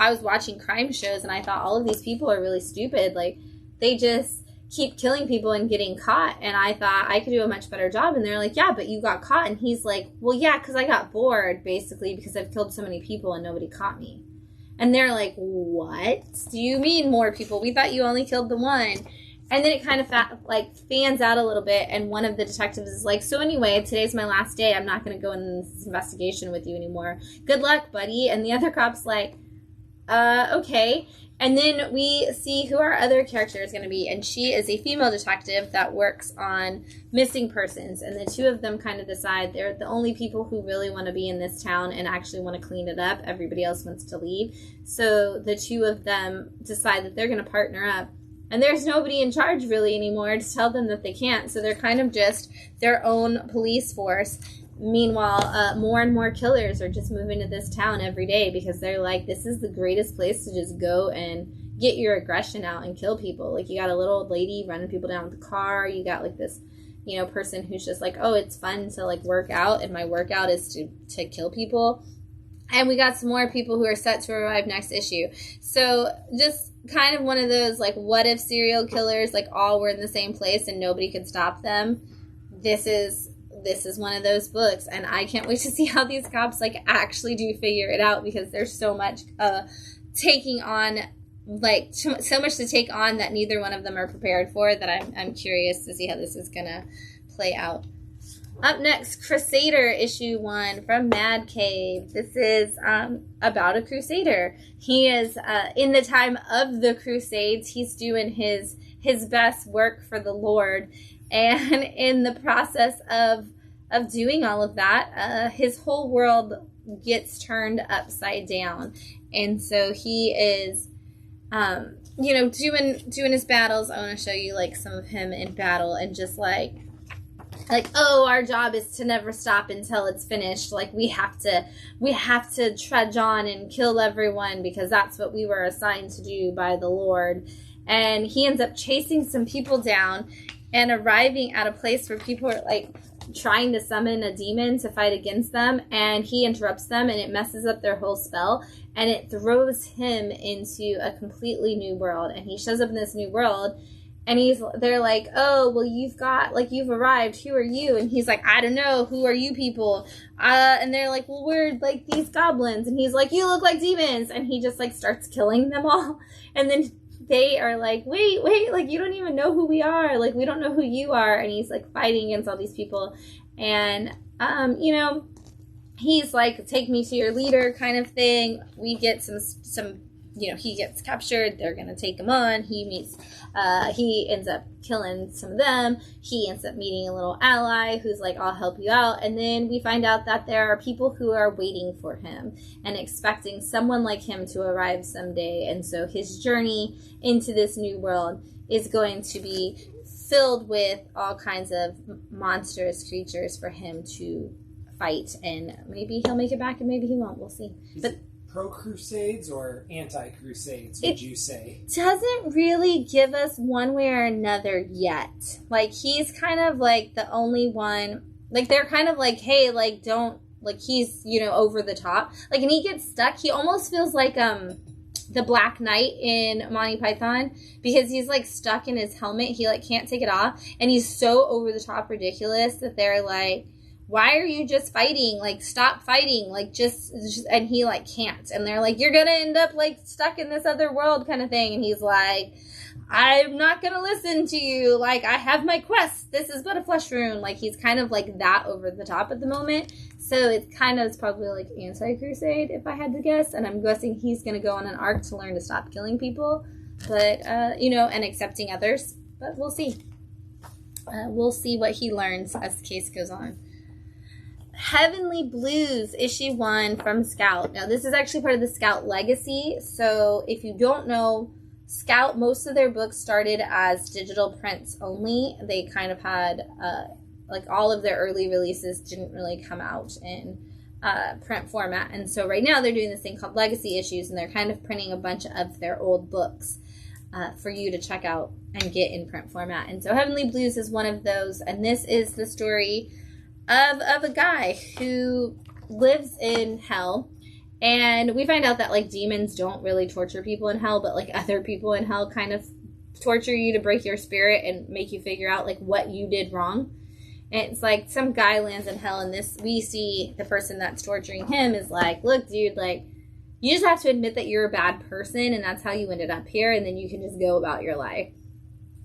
was watching crime shows, and I thought all of these people are really stupid. Like, they just keep killing people and getting caught, and I thought I could do a much better job. And they're like, yeah, but you got caught. And he's like, well, yeah, because I got bored, basically, because I've killed so many people and nobody caught me. And they're like, what do you mean more people? We thought you only killed the one. And then it kind of fans out a little bit, and one of the detectives is like, so anyway, today's my last day. I'm not going to go in this investigation with you anymore. Good luck, buddy. And the other cop's like, okay. And then we see who our other character is going to be, and she is a female detective that works on missing persons. And the 2 of them kind of decide they're the only people who really want to be in this town and actually want to clean it up. Everybody else wants to leave. So the 2 of them decide that they're going to partner up. And there's nobody in charge really anymore to tell them that they can't. So they're kind of just their own police force. Meanwhile, more and more killers are just moving to this town every day because they're like, this is the greatest place to just go and get your aggression out and kill people. Like, you got a little old lady running people down with the car. You got like this you know, person who's just like, oh, it's fun to like work out, and my workout is to kill people. And we got some more people who are set to arrive next issue. So just kind of one of those, like, what if serial killers, like, all were in the same place and nobody could stop them? This is one of those books. And I can't wait to see how these cops, like, actually do figure it out, because there's so much taking on, like, so much to take on that neither one of them are prepared for, that I'm curious to see how this is going to play out. Up next, Crusader issue 1 from Madcave. This is about a crusader. He is in the time of the Crusades. He's doing his best work for the Lord, and in the process of doing all of that, his whole world gets turned upside down, and so he is, you know, doing his battles. I want to show you like some of him in battle, and just like, oh, our job is to never stop until it's finished. Like, we have to trudge on and kill everyone, because that's what we were assigned to do by the Lord. And he ends up chasing some people down and arriving at a place where people are like trying to summon a demon to fight against them, and he interrupts them, and it messes up their whole spell, and it throws him into a completely new world. And he shows up in this new world, and they're like, oh, well, you've arrived. Who are you? And he's like, I don't know. Who are you people? And they're like, well, we're like these goblins. And he's like, you look like demons. And he just like starts killing them all. And then they are like, wait, like, you don't even know who we are. Like, we don't know who you are. And he's like fighting against all these people. And, you know, he's like, take me to your leader kind of thing. We get some, you know, he gets captured. They're going to take him on. He ends up killing some of them. He ends up meeting a little ally who's like, I'll help you out. And then we find out that there are people who are waiting for him and expecting someone like him to arrive someday. And so his journey into this new world is going to be filled with all kinds of monstrous creatures for him to fight. And maybe he'll make it back and maybe he won't. We'll see. But pro-Crusades or anti-Crusades, would you say? Doesn't really give us one way or another yet. Like, he's kind of like the only one, like, they're kind of like, hey, like, don't, like, he's, you know, over the top. Like, and he gets stuck. He almost feels like the Black Knight in Monty Python, because he's like stuck in his helmet. He like can't take it off, and he's so over the top ridiculous that they're like, why are you just fighting? Like, stop fighting. Like, just, and he, like, can't. And they're like, you're going to end up, like, stuck in this other world kind of thing. And he's like, I'm not going to listen to you. Like, I have my quest. This is but a flesh wound. Like, he's kind of, like, that over the top at the moment. So it's kind of, it's probably, like, anti-crusade, if I had to guess. And I'm guessing he's going to go on an arc to learn to stop killing people. But, you know, and accepting others. But we'll see. We'll see what he learns as the case goes on. Heavenly Blues, issue 1 from Scout. Now, this is actually part of the Scout legacy. So, if you don't know, Scout, most of their books started as digital prints only. They kind of had, like, all of their early releases didn't really come out in print format. And so, right now, they're doing this thing called legacy issues, and they're kind of printing a bunch of their old books for you to check out and get in print format. And so, Heavenly Blues is one of those, and this is the story of a guy who lives in hell, and we find out that like demons don't really torture people in hell, but like other people in hell kind of torture you to break your spirit and make you figure out like what you did wrong. And it's like some guy lands in hell, and this, we see the person that's torturing him is like, look, dude, like, you just have to admit that you're a bad person, and that's how you ended up here, and then you can just go about your life.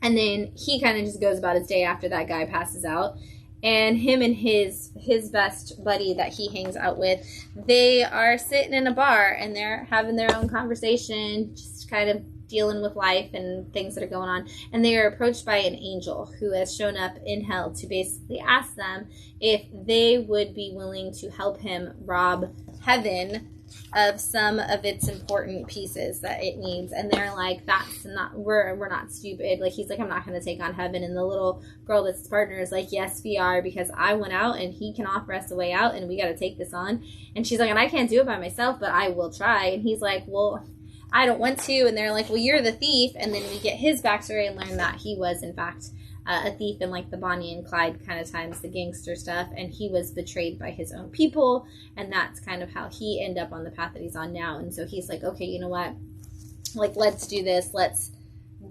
And then he kind of just goes about his day after that guy passes out. And him and his best buddy that he hangs out with, they are sitting in a bar, and they're having their own conversation, just kind of dealing with life and things that are going on. And they are approached by an angel who has shown up in hell to basically ask them if they would be willing to help him rob heaven of some of its important pieces that it needs. And they're like, that's not, we're not stupid. Like, he's like, I'm not going to take on heaven. And the little girl that's his partner is like, yes, we are, because I went out and he can offer us a way out, and we got to take this on. And she's like, and I can't do it by myself, but I will try. And he's like, well, I don't want to. And they're like, well, you're the thief. And then we get his backstory and learn that he was, in fact, a thief in like the Bonnie and Clyde kind of times, the gangster stuff, and he was betrayed by his own people, and that's kind of how he ended up on the path that he's on now. And so he's like, okay, you know what, like, let's do this, let's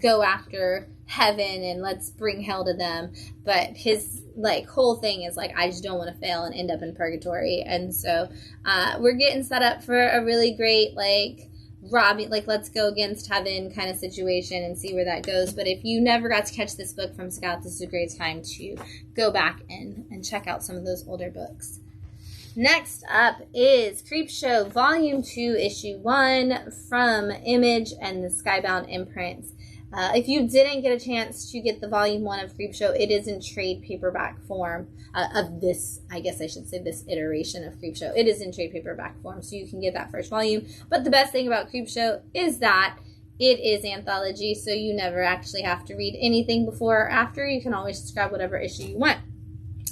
go after heaven and let's bring hell to them. But his like whole thing is like, I just don't want to fail and end up in purgatory. And so we're getting set up for a really great like robbing, like let's go against heaven kind of situation and see where that goes. But if you never got to catch this book from Scout, this is a great time to go back and check out some of those older books. Next up is Creepshow Volume 2, Issue 1 from Image and the Skybound imprints. If you didn't get a chance to get the Volume 1 of Creepshow, it is in trade paperback form of this, I guess I should say this iteration of Creepshow. It is in trade paperback form, so you can get that first volume. But the best thing about Creepshow is that it is anthology, so you never actually have to read anything before or after. You can always just grab whatever issue you want.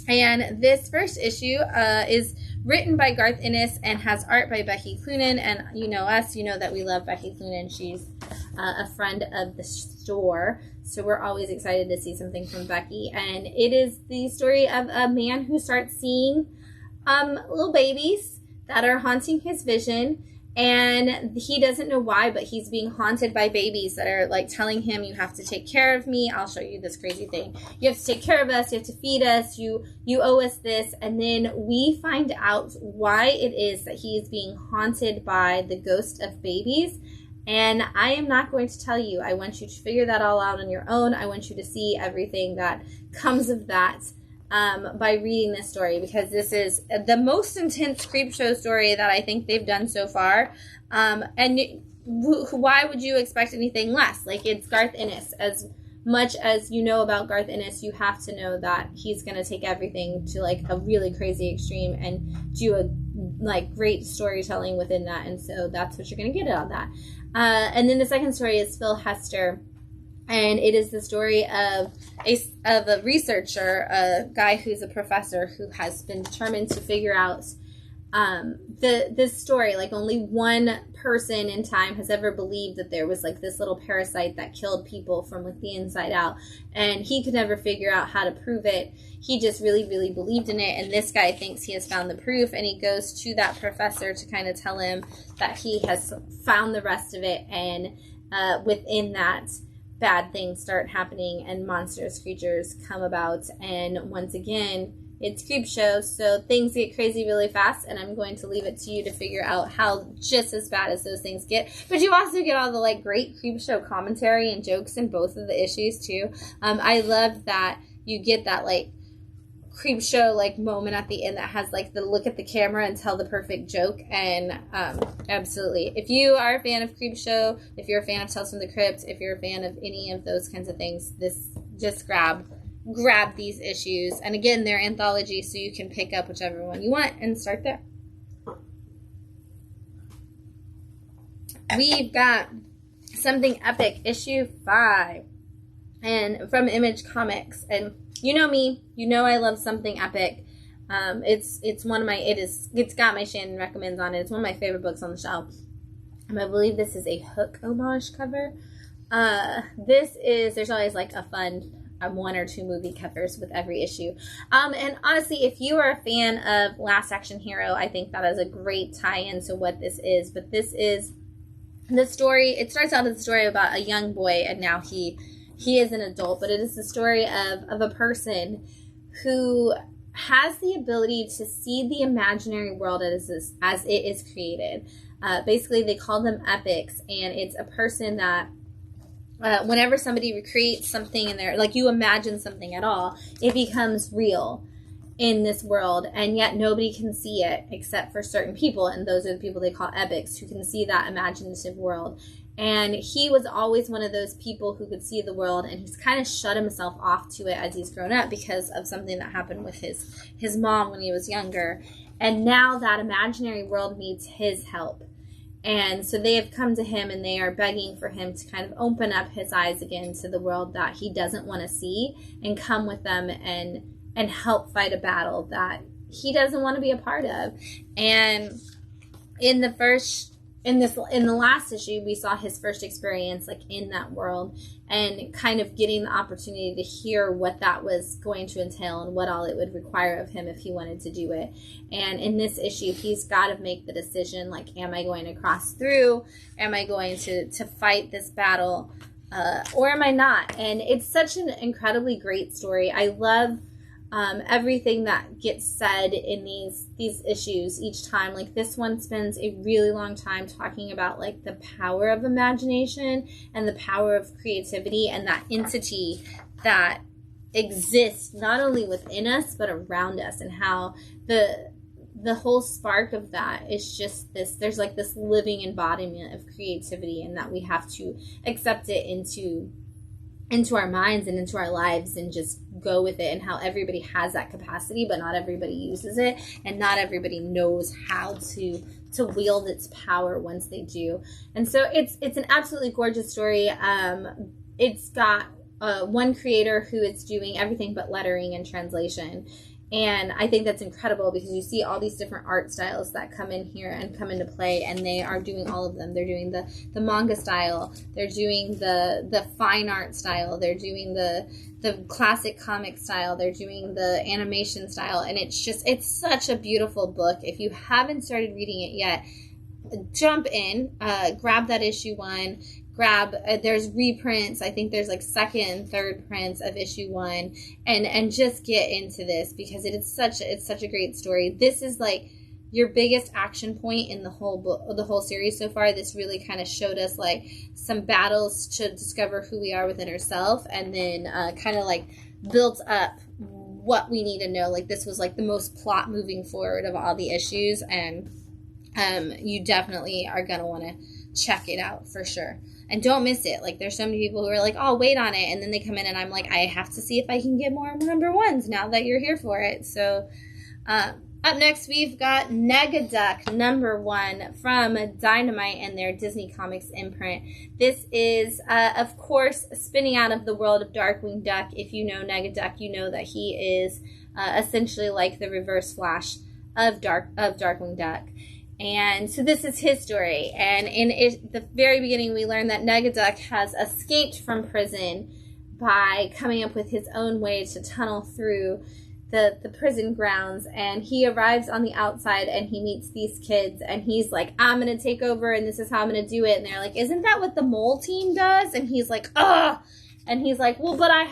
And this first issue is written by Garth Ennis and has art by Becky Cloonan. And you know us, you know that we love Becky Cloonan. She's a friend of the store, so we're always excited to see something from Becky. And it is the story of a man who starts seeing little babies that are haunting his vision, and he doesn't know why, but he's being haunted by babies that are like telling him, you have to take care of me, I'll show you this crazy thing, you have to take care of us, you have to feed us, you owe us this. And then we find out why it is that he is being haunted by the ghost of babies. And I am not going to tell you. I want you to figure that all out on your own. I want you to see everything that comes of that by reading this story, because this is the most intense Creepshow story that I think they've done so far. And why would you expect anything less? Like, it's Garth Ennis. As much as you know about Garth Ennis, you have to know that he's going to take everything to like a really crazy extreme and do a like great storytelling within that. And so that's what you're going to get on that. And then the second story is Phil Hester, and it is the story of a researcher, a guy who's a professor who has been determined to figure out this story. Like, only one person in time has ever believed that there was like this little parasite that killed people from like the inside out, and he could never figure out how to prove it. He just really, really believed in it, and this guy thinks he has found the proof, and he goes to that professor to kind of tell him that he has found the rest of it. And within that, bad things start happening and monstrous creatures come about. And once again, it's Creepshow, so things get crazy really fast, and I'm going to leave it to you to figure out how just as bad as those things get. But you also get all the like great Creepshow commentary and jokes in both of the issues too. I love that you get that like Creepshow like moment at the end that has like the look at the camera and tell the perfect joke. And absolutely, if you are a fan of Creepshow, if you're a fan of Tales from the Crypt, if you're a fan of any of those kinds of things, this just grab these issues. And again, they're anthology, so you can pick up whichever one you want and start there. We've got Something Epic, issue 5, and from Image Comics. And you know me, you know I love Something Epic. It's one of my, it's got my Shannon Recommends on it. It's one of my favorite books on the shelf. I believe this is a Hook homage cover. There's always like a fun one or two movie covers with every issue. And honestly, if you are a fan of Last Action Hero, I think that is a great tie-in to what this is. But this is the story. It starts out as a story about a young boy, and now he is an adult. But it is the story of a person who has the ability to see the imaginary world as it is created. Basically, they call them epics, and it's a person that whenever somebody recreates something in there, like you imagine something at all, it becomes real in this world, and yet nobody can see it except for certain people, and those are the people they call epics, who can see that imaginative world. And he was always one of those people who could see the world, and he's kind of shut himself off to it as he's grown up because of something that happened with his mom when he was younger. And now that imaginary world needs his help. And so they have come to him, and they are begging for him to kind of open up his eyes again to the world that he doesn't want to see, and come with them and help fight a battle that he doesn't want to be a part of. And in the last issue, we saw his first experience like in that world, and kind of getting the opportunity to hear what that was going to entail and what all it would require of him if he wanted to do it. And in this issue, he's got to make the decision, like, am I going to cross through? Am I going to fight this battle? Or am I not? And it's such an incredibly great story. I love everything that gets said in these issues each time. Like, this one spends a really long time talking about, like, the power of imagination and the power of creativity and that entity that exists not only within us but around us, and how the whole spark of that is just this, there's like this living embodiment of creativity, and that we have to accept it into our minds and into our lives and just go with it, and how everybody has that capacity, but not everybody uses it, and not everybody knows how to wield its power once they do. And so it's an absolutely gorgeous story. It's got one creator who is doing everything but lettering and translation. And I think that's incredible, because you see all these different art styles that come in here and come into play, and they are doing all of them. They're doing the manga style, they're doing the fine art style, they're doing the classic comic style, they're doing the animation style, and it's such a beautiful book. If you haven't started reading it yet, jump in, grab that issue 1. There's reprints. I think there's like second and third prints of issue 1, and just get into this, because it's such a great story. This is like your biggest action point in the whole book, the whole series so far. This really kind of showed us like some battles to discover who we are within ourselves, and then kind of like built up what we need to know. Like, this was like the most plot moving forward of all the issues, and you definitely are gonna want to check it out for sure. And don't miss it. Like, there's so many people who are like, oh, wait on it. And then they come in and I'm like, I have to see if I can get more number 1s now that you're here for it. So up next, we've got Negaduck number 1 from Dynamite and their Disney Comics imprint. This is, of course, spinning out of the world of Darkwing Duck. If you know Negaduck, you know that he is essentially like the reverse Flash of Darkwing Duck. And so this is his story. And in the very beginning, we learn that Negaduck has escaped from prison by coming up with his own way to tunnel through the prison grounds. And he arrives on the outside and he meets these kids. And he's like, I'm going to take over and this is how I'm going to do it. And they're like, isn't that what the mole team does? And he's like, ugh. And he's like, well, but I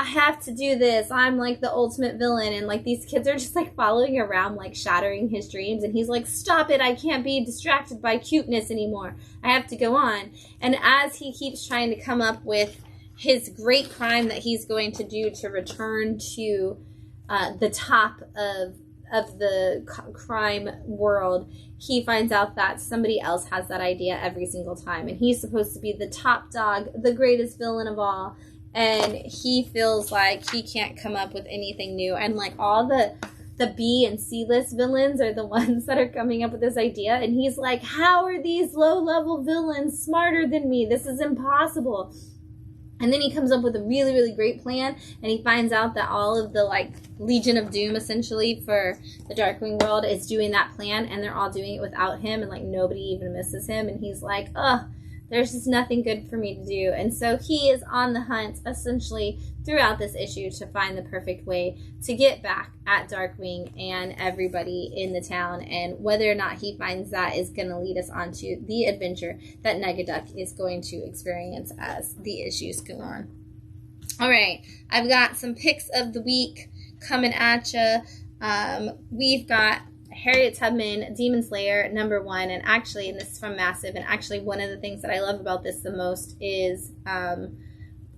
have to do this. I'm like the ultimate villain. And like these kids are just like following around, like shattering his dreams. And he's like, stop it. I can't be distracted by cuteness anymore. I have to go on. And as he keeps trying to come up with his great crime that he's going to do to return to the top of the crime world, he finds out that somebody else has that idea every single time. And he's supposed to be the top dog, the greatest villain of all. And he feels like he can't come up with anything new. And like all the B and C list villains are the ones that are coming up with this idea. And he's like, how are these low level villains smarter than me? This is impossible. And then he comes up with a really, really great plan. And he finds out that all of the like Legion of Doom essentially for the Darkwing world is doing that plan. And they're all doing it without him. And like nobody even misses him. And he's like, ugh. There's just nothing good for me to do. And so he is on the hunt, essentially, throughout this issue to find the perfect way to get back at Darkwing and everybody in the town. And whether or not he finds that is going to lead us on to the adventure that Negaduck is going to experience as the issues go on. All right, I've got some picks of the week coming at you. We've got Harriet Tubman, Demon Slayer, number 1, and actually, and this is from Massive, and actually one of the things that I love about this the most is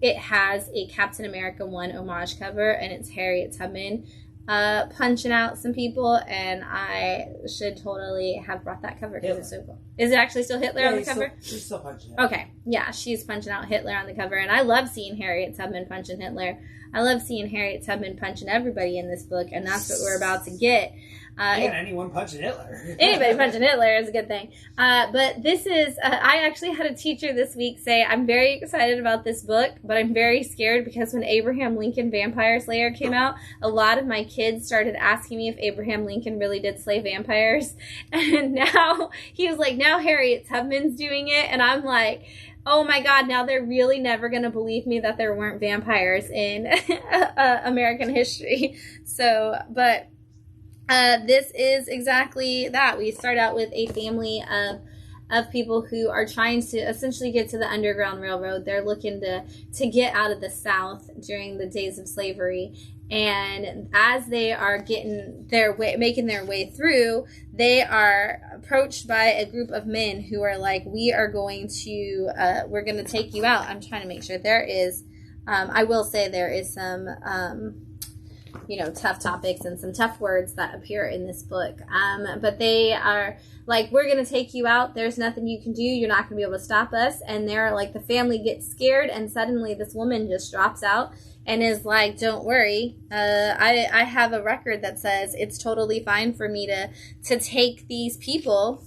it has a Captain America 1 homage cover, and it's Harriet Tubman punching out some people, and I should totally have brought that cover because it's so cool. Is it actually still Hitler on the cover? She's still punching out. Okay, yeah, she's punching out Hitler on the cover, and I love seeing Harriet Tubman punching Hitler. I love seeing Harriet Tubman punching everybody in this book, and that's what we're about to get. Anyone punching Hitler. Anybody punching Hitler is a good thing. But this is, I actually had a teacher this week say, I'm very excited about this book, but I'm very scared because when Abraham Lincoln Vampire Slayer came out, a lot of my kids started asking me if Abraham Lincoln really did slay vampires. And now, he was like, now Harriet Tubman's doing it. And I'm like, oh my God, now they're really never going to believe me that there weren't vampires in American history. So, but this is exactly that. We start out with a family of people who are trying to essentially get to the Underground Railroad. They're looking to get out of the South during the days of slavery. And as they are getting their way, making their way through, they are approached by a group of men who are like, we're going to take you out. I'm trying to make sure there is, I will say there is some, tough topics and some tough words that appear in this book. But they are like, we're going to take you out. There's nothing you can do. You're not going to be able to stop us. And they're like, the family gets scared, and suddenly this woman just drops out and is like, don't worry. I have a record that says it's totally fine for me to take these people,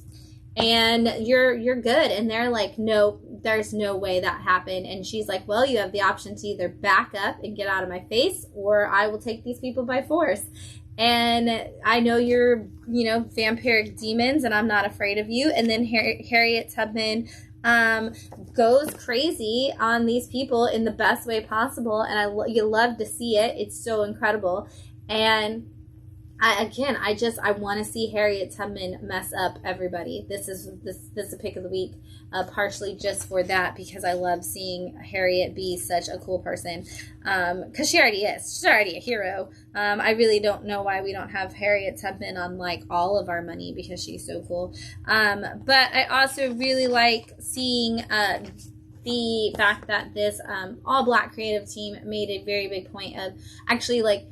and you're good. And they're like, no, there's no way that happened. And she's like, well, you have the option to either back up and get out of my face, or I will take these people by force. And I know you're, vampiric demons, and I'm not afraid of you. And then Harriet Tubman goes crazy on these people in the best way possible, and you love to see it. It's so incredible. And I want to see Harriet Tubman mess up everybody. This is a pick of the week, partially just for that, because I love seeing Harriet be such a cool person. Because she already is. She's already a hero. I really don't know why we don't have Harriet Tubman on like all of our money, because she's so cool. But I also really like seeing the fact that this all Black creative team made a very big point of actually like,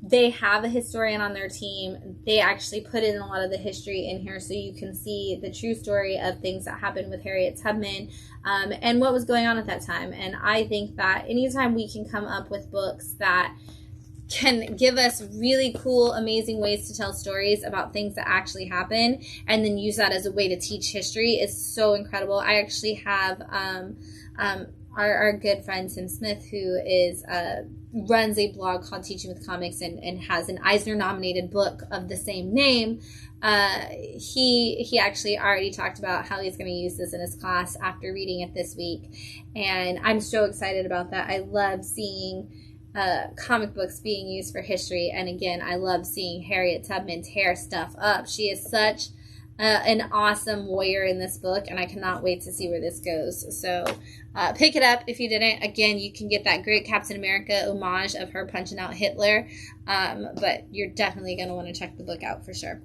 they have a historian on their team. They actually put in a lot of the history in here, so you can see the true story of things that happened with Harriet Tubman and what was going on at that time. And I think that anytime we can come up with books that can give us really cool, amazing ways to tell stories about things that actually happen, and then use that as a way to teach history, is so incredible. I actually have our good friend Tim Smith, who is runs a blog called Teaching with Comics, and has an Eisner-nominated book of the same name. He actually already talked about how he's going to use this in his class after reading it this week, and I'm so excited about that. I love seeing comic books being used for history, and again, I love seeing Harriet Tubman tear stuff up. She is such an awesome warrior in this book, and I cannot wait to see where this goes. So pick it up if you didn't. Again, you can get that great Captain America homage of her punching out Hitler, but you're definitely going to want to check the book out for sure.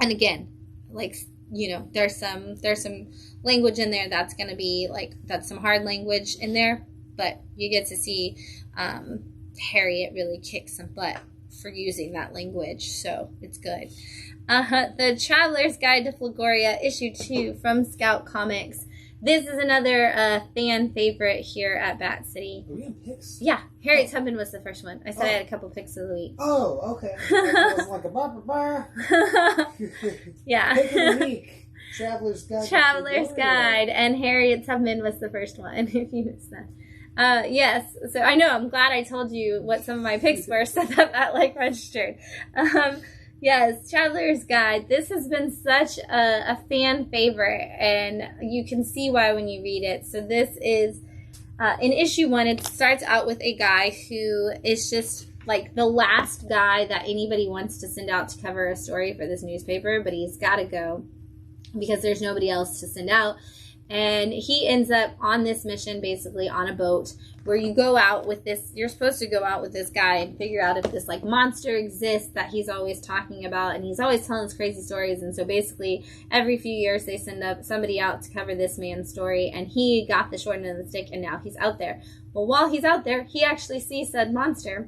And again, like, there's some language in there that's going to be like, that's some hard language in there, but you get to see Harriet really kick some butt for using that language, so it's good. The Traveler's Guide to Flagoria, issue 2 from Scout Comics. This is another fan favorite here at Bat City. Are we in picks? Yeah, Harriet Tubman was the first one. I said I had a couple picks of the week. Oh, okay. That was like a bar. Yeah. Pick of the week. Traveler's Guide, and Harriet Tubman was the first one, if you missed that. Yes, so I know, I'm glad I told you what some of my picks were, so that like registered. Yes, Traveler's Guide. This has been such a fan favorite, and you can see why when you read it. So this is, in issue 1, it starts out with a guy who is just like the last guy that anybody wants to send out to cover a story for this newspaper, but he's got to go because there's nobody else to send out. And he ends up on this mission, basically on a boat, where you go out with this, you're supposed to go out with this guy and figure out if this like monster exists that he's always talking about, and he's always telling us crazy stories. And so basically every few years they send up somebody out to cover this man's story, and he got the short end of the stick, and now he's out there. Well, while he's out there, he actually sees said monster,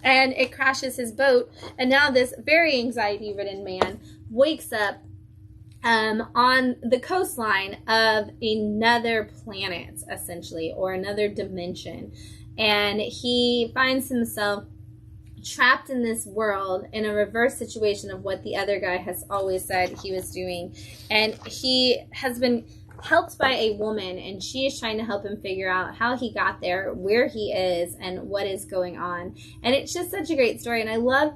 and it crashes his boat, and now this very anxiety-ridden man wakes up on the coastline of another planet, essentially, or another dimension. And he finds himself trapped in this world in a reverse situation of what the other guy has always said he was doing. And he has been helped by a woman, and she is trying to help him figure out how he got there, where he is, and what is going on. And it's just such a great story. And I love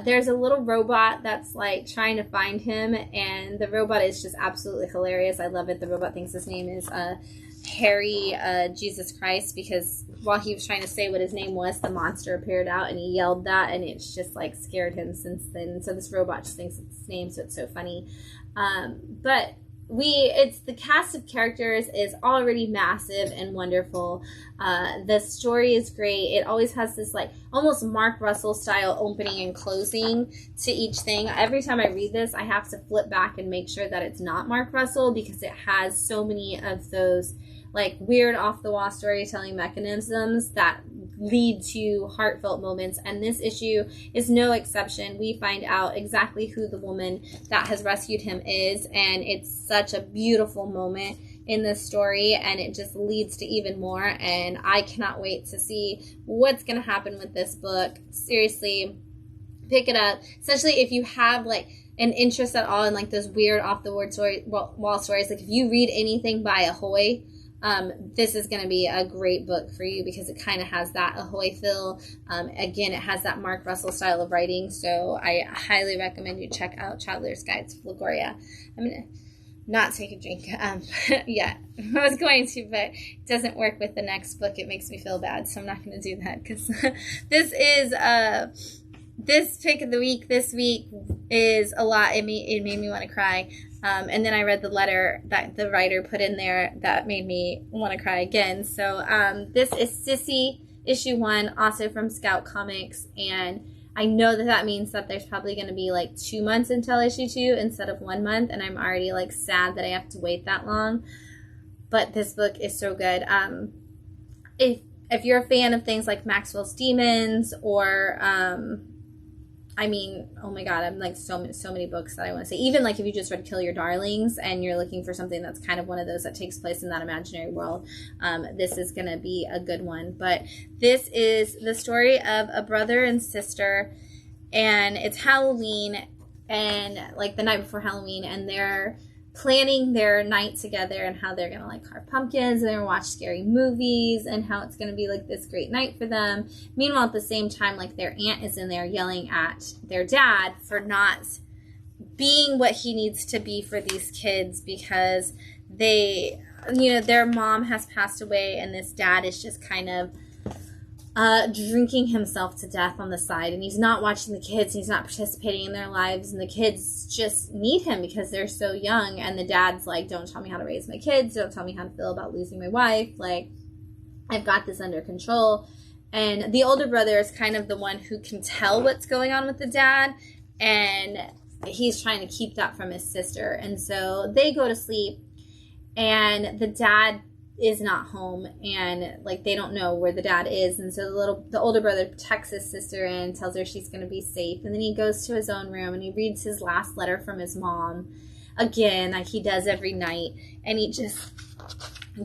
there's a little robot that's like trying to find him, and the robot is just absolutely hilarious. I love it. The robot thinks his name is Harry Jesus Christ, because while he was trying to say what his name was, the monster appeared out and he yelled that, and it's just like scared him since then. So this robot just thinks it's his name, so it's so funny. But it's the cast of characters is already massive and wonderful. The story is great. It always has this like almost Mark Russell style opening and closing to each thing. Every time I read this, I have to flip back and make sure that it's not Mark Russell, because it has so many of those like weird off the wall storytelling mechanisms that lead to heartfelt moments, and this issue is no exception. We find out exactly who the woman that has rescued him is, and it's such a beautiful moment in this story, and it just leads to even more, and I cannot wait to see what's going to happen with this book. Seriously, pick it up, especially if you have like an interest at all in like those weird off the wall stories. Like if you read anything by Ahoy, this is going to be a great book for you, because it kind of has that Ahoy feel. Again, it has that Mark Russell style of writing, so I highly recommend you check out Traveler's Guide to Lagoria. I'm going to not take a drink yet. I was going to, but it doesn't work with the next book. It makes me feel bad, so I'm not going to do that, because this is this pick of the week this week is a lot. It made me want to cry. And then I read the letter that the writer put in there that made me want to cry again. So this is Sissy, issue 1, also from Scout Comics. And I know that means that there's probably going to be like 2 months until issue 2 instead of 1 month. And I'm already like sad that I have to wait that long. But this book is so good. If you're a fan of things like Maxwell's Demons or... I mean, oh my God, I'm like so many books that I want to say. Even like if you just read Kill Your Darlings and you're looking for something that's kind of one of those that takes place in that imaginary world, this is going to be a good one. But this is the story of a brother and sister, and it's Halloween, and like the night before Halloween, and they're planning their night together and how they're going to like carve pumpkins and they're going to watch scary movies and how it's going to be like this great night for them. Meanwhile, at the same time, like their aunt is in there yelling at their dad for not being what he needs to be for these kids, because they, you know, their mom has passed away and this dad is just kind of drinking himself to death on the side, and he's not watching the kids, he's not participating in their lives, and the kids just need him because they're so young, and the dad's like, don't tell me how to raise my kids, don't tell me how to feel about losing my wife, like, I've got this under control. And the older brother is kind of the one who can tell what's going on with the dad, and he's trying to keep that from his sister. And so they go to sleep, and the dad is not home, and like they don't know where the dad is, and so the older brother texts his sister and tells her she's going to be safe, and then he goes to his own room and he reads his last letter from his mom again, like he does every night, and he just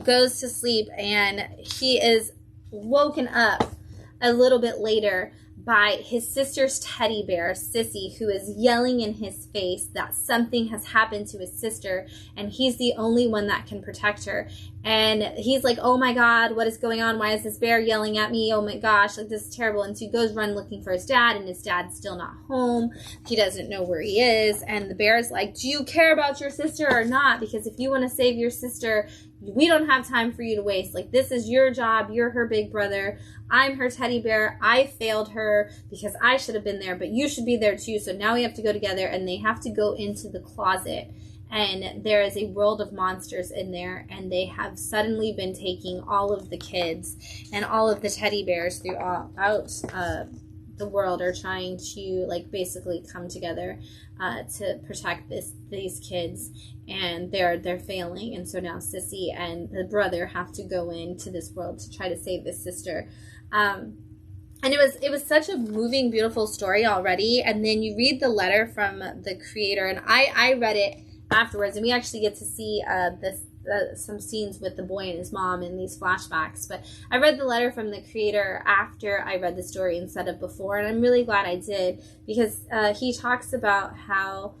goes to sleep, and he is woken up a little bit later by his sister's teddy bear, Sissy, who is yelling in his face that something has happened to his sister, and he's the only one that can protect her. And he's like, oh my God, what is going on? Why is this bear yelling at me? Oh my gosh, like this is terrible. And so he goes run looking for his dad, and his dad's still not home. He doesn't know where he is. And the bear's like, do you care about your sister or not? Because if you want to save your sister, we don't have time for you to waste. Like, this is your job. You're her big brother. I'm her teddy bear. I failed her because I should have been there, but you should be there too. So now we have to go together, and they have to go into the closet. And there is a world of monsters in there, and they have suddenly been taking all of the kids, and all of the teddy bears throughout the world are trying to like basically come together to protect these kids, and they're failing. And so now Sissy and the brother have to go into this world to try to save this sister. And it was such a moving, beautiful story already. And then you read the letter from the creator, and I read it afterwards, and we actually get to see some scenes with the boy and his mom in these flashbacks. But I read the letter from the creator after I read the story instead of before, and I'm really glad I did, because he talks about how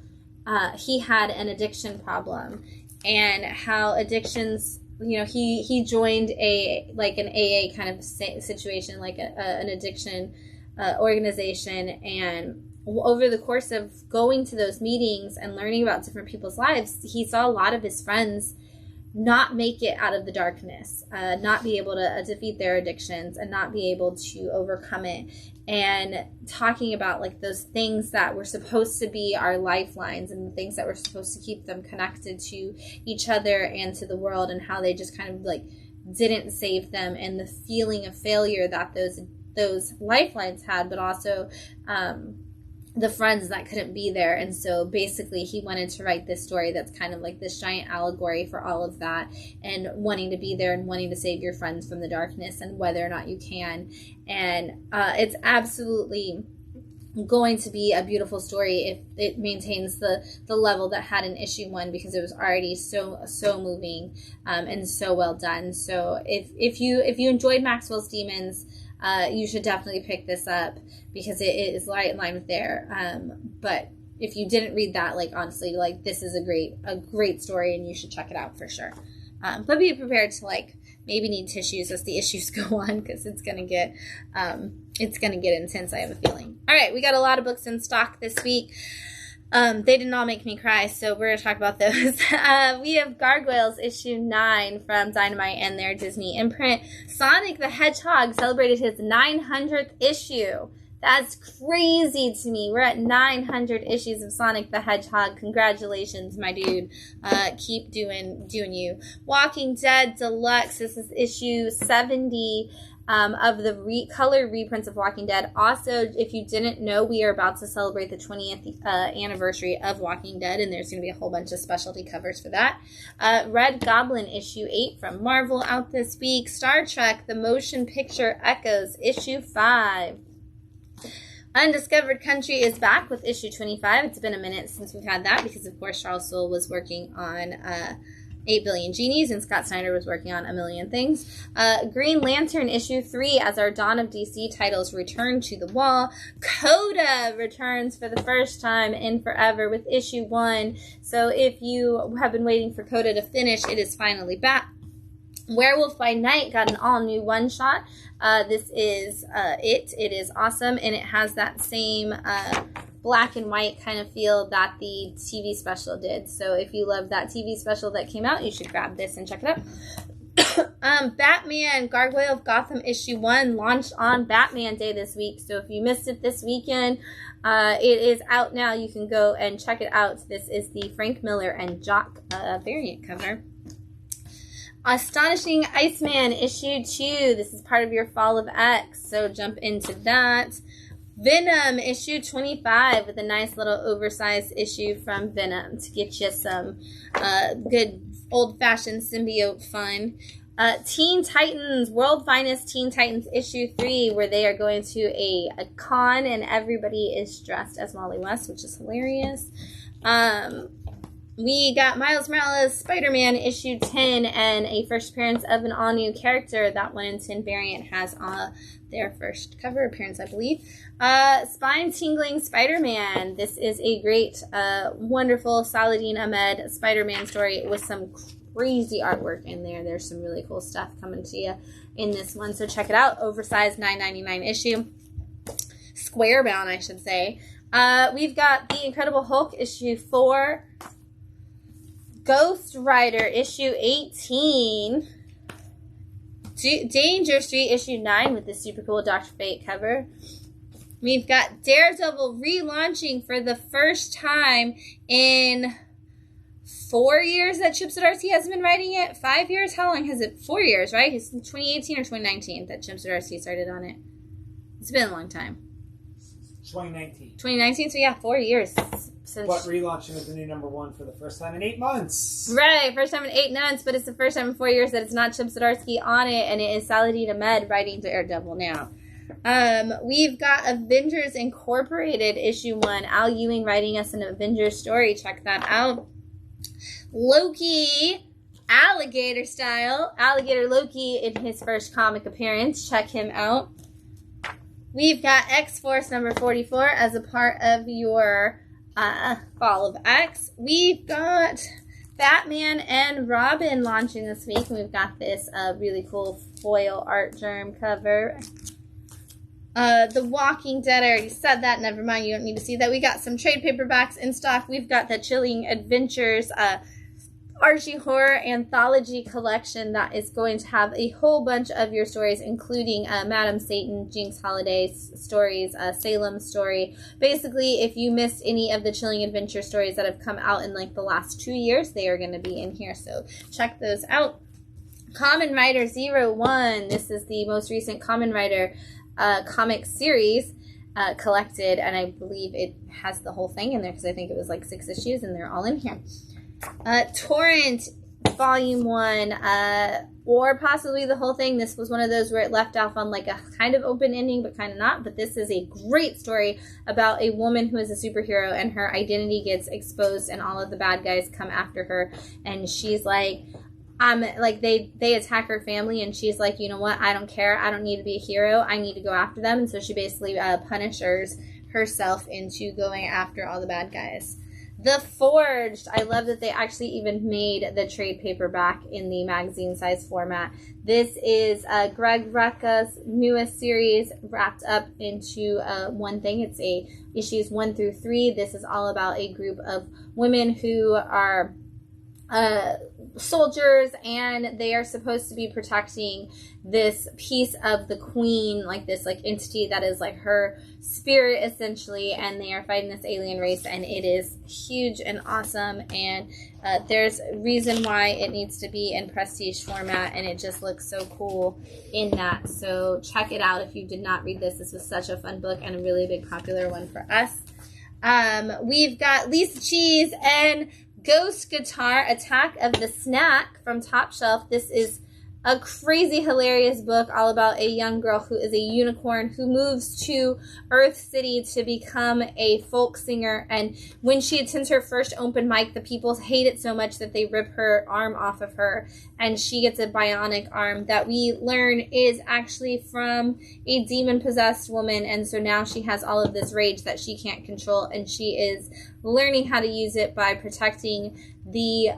he had an addiction problem, and how addictions, you know, he joined an AA kind of situation, like an addiction organization, and over the course of going to those meetings and learning about different people's lives, he saw a lot of his friends not make it out of the darkness, not be able to defeat their addictions and not be able to overcome it. And talking about like those things that were supposed to be our lifelines and the things that were supposed to keep them connected to each other and to the world, and how they just kind of like didn't save them, and the feeling of failure that those lifelines had, but also the friends that couldn't be there. And so basically he wanted to write this story that's kind of like this giant allegory for all of that, and wanting to be there and wanting to save your friends from the darkness and whether or not you can. And it's absolutely going to be a beautiful story if it maintains the level that had in issue 1, because it was already so moving and so well done. So if you enjoyed Maxwell's Demons, you should definitely pick this up, because it is right in line with there. But if you didn't read that, like honestly, like this is a great story, and you should check it out for sure. But be prepared to like maybe need tissues as the issues go on, because it's gonna get intense, I have a feeling. All right, we got a lot of books in stock this week. They did not make me cry, so we're going to talk about those. We have Gargoyles issue 9 from Dynamite and their Disney imprint. Sonic the Hedgehog celebrated his 900th issue. That's crazy to me. We're at 900 issues of Sonic the Hedgehog. Congratulations, my dude. Keep doing you. Walking Dead Deluxe. This is issue 70. Of the color reprints of Walking Dead. Also, if you didn't know, we are about to celebrate the 20th anniversary of Walking Dead, and there's going to be a whole bunch of specialty covers for that. Red Goblin issue 8 from Marvel out this week. Star Trek The Motion Picture Echoes issue 5. Undiscovered Country is back with issue 25. It's been a minute since we've had that, because of course Charles Soule was working on 8 Billion Genies, and Scott Snyder was working on a million things. Green Lantern issue 3, as our Dawn of DC titles return to the wall. Coda returns for the first time in forever with issue 1. So if you have been waiting for Coda to finish, it is finally back. Werewolf by Night got an all-new one-shot. This is it. It is awesome, and it has that same black and white kind of feel that the TV special did. So if you love that TV special that came out, you should grab this and check it out. Batman Gargoyle of Gotham issue 1 launched on Batman Day this week. So if you missed it this weekend, it is out now. You can go and check it out. This is the Frank Miller and Jock variant cover. Astonishing Iceman issue 2. This is part of your Fall of X, so jump into that. Venom issue 25 with a nice little oversized issue from Venom to get you some good old-fashioned symbiote fun. Teen Titans, World Finest Teen Titans issue 3, where they are going to a con and everybody is dressed as Molly West, which is hilarious. We got Miles Morales Spider-Man issue 10 and a first appearance of an all-new character. That 1-in-10 variant has their first cover appearance, I believe. Spine-tingling Spider-Man. This is a great, wonderful Saladin Ahmed Spider-Man story with some crazy artwork in there. There's some really cool stuff coming to you in this one, so check it out. Oversized $9.99 issue. Square bound, I should say. We've got The Incredible Hulk issue 4. Ghost Rider issue 18. Danger Street issue 9 with this super cool Dr. Fate cover. We've got Daredevil relaunching for the first time in 4 years that Chip Zdarsky has been writing it. 5 years? How long has it? 4 years, right? It's 2018 or 2019 that Chip Zdarsky started on it. It's been a long time. 2019. 2019, so yeah, 4 years. Since... But relaunching as the new #1 for the first time in 8 months. Right, first time in 8 months, but it's the first time in 4 years that it's not Chip Zdarsky on it, and it is Saladin Ahmed writing Daredevil now. We've got Avengers Incorporated issue 1. Al Ewing writing us an Avengers story. Check that out. Loki, alligator style. Alligator Loki in his first comic appearance. Check him out. We've got X-Force number 44 as a part of your Fall of X. We've got Batman and Robin launching this week. And we've got this really cool foil art germ cover. The Walking Dead, I already said that. Never mind, you don't need to see that. We got some trade paperbacks in stock. We've got the Chilling Adventures Archie Horror Anthology collection that is going to have a whole bunch of your stories, including Madam Satan, Jinx Holiday stories, Salem story. Basically, if you missed any of the Chilling Adventure stories that have come out in like the last 2 years, they are going to be in here, so check those out. Kamen Rider 01. This is the most recent Kamen Rider comic series collected, and I believe it has the whole thing in there because I think it was like 6 issues, and they're all in here. Torrent Volume 1, or possibly the whole thing. This was one of those where it left off on like a kind of open ending, but kind of not. But this is a great story about a woman who is a superhero, and her identity gets exposed, and all of the bad guys come after her, and she's like, they attack her family, and she's like, you know what, I don't care, I don't need to be a hero, I need to go after them. And so she basically punishes herself into going after all the bad guys. The Forged. I love that they actually even made the trade paperback in the magazine size format. This is Greg Rucka's newest series wrapped up into one thing. It's issues 1 through 3. This is all about a group of women who are soldiers, and they are supposed to be protecting this piece of the queen, like this like entity that is like her spirit essentially, and they are fighting this alien race, and it is huge and awesome, and there's a reason why it needs to be in prestige format, and it just looks so cool in that. So check it out if you did not read this. This was such a fun book and a really big popular one for us. We've got Lisa Cheese and Ghost Guitar Attack of the Snack from Top Shelf. This is a crazy hilarious book all about a young girl who is a unicorn who moves to Earth City to become a folk singer, and when she attends her first open mic, the people hate it so much that they rip her arm off of her, and she gets a bionic arm that we learn is actually from a demon-possessed woman, and so now she has all of this rage that she can't control, and she is learning how to use it by protecting the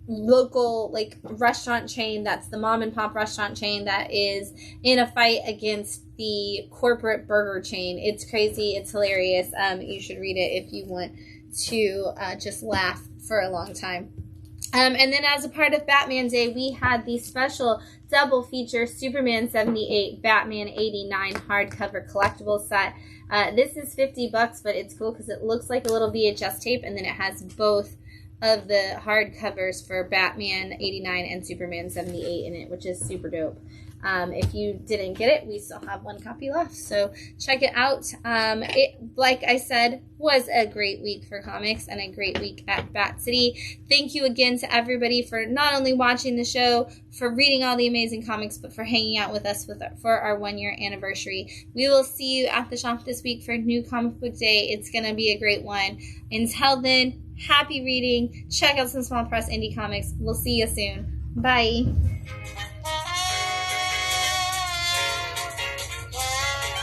local like restaurant chain that's the mom and pop restaurant chain that is in a fight against the corporate burger chain. It's crazy, it's hilarious. You should read it if you want to just laugh for a long time. And then as a part of Batman Day, we had the special double feature Superman 78, Batman 89 hardcover collectible set. This is $50, but it's cool because it looks like a little VHS tape, and then it has both of the hardcovers for Batman 89 and Superman 78 in it, which is super dope. If you didn't get it, we still have one copy left, so check it out. It, like I said, was a great week for comics and a great week at Bat City. Thank you again to everybody for not only watching the show, for reading all the amazing comics, but for hanging out with us for our 1-year anniversary. We will see you at the shop this week for New Comic Book Day. It's going to be a great one. Until then, happy reading. Check out some small press indie comics. We'll see you soon. Bye.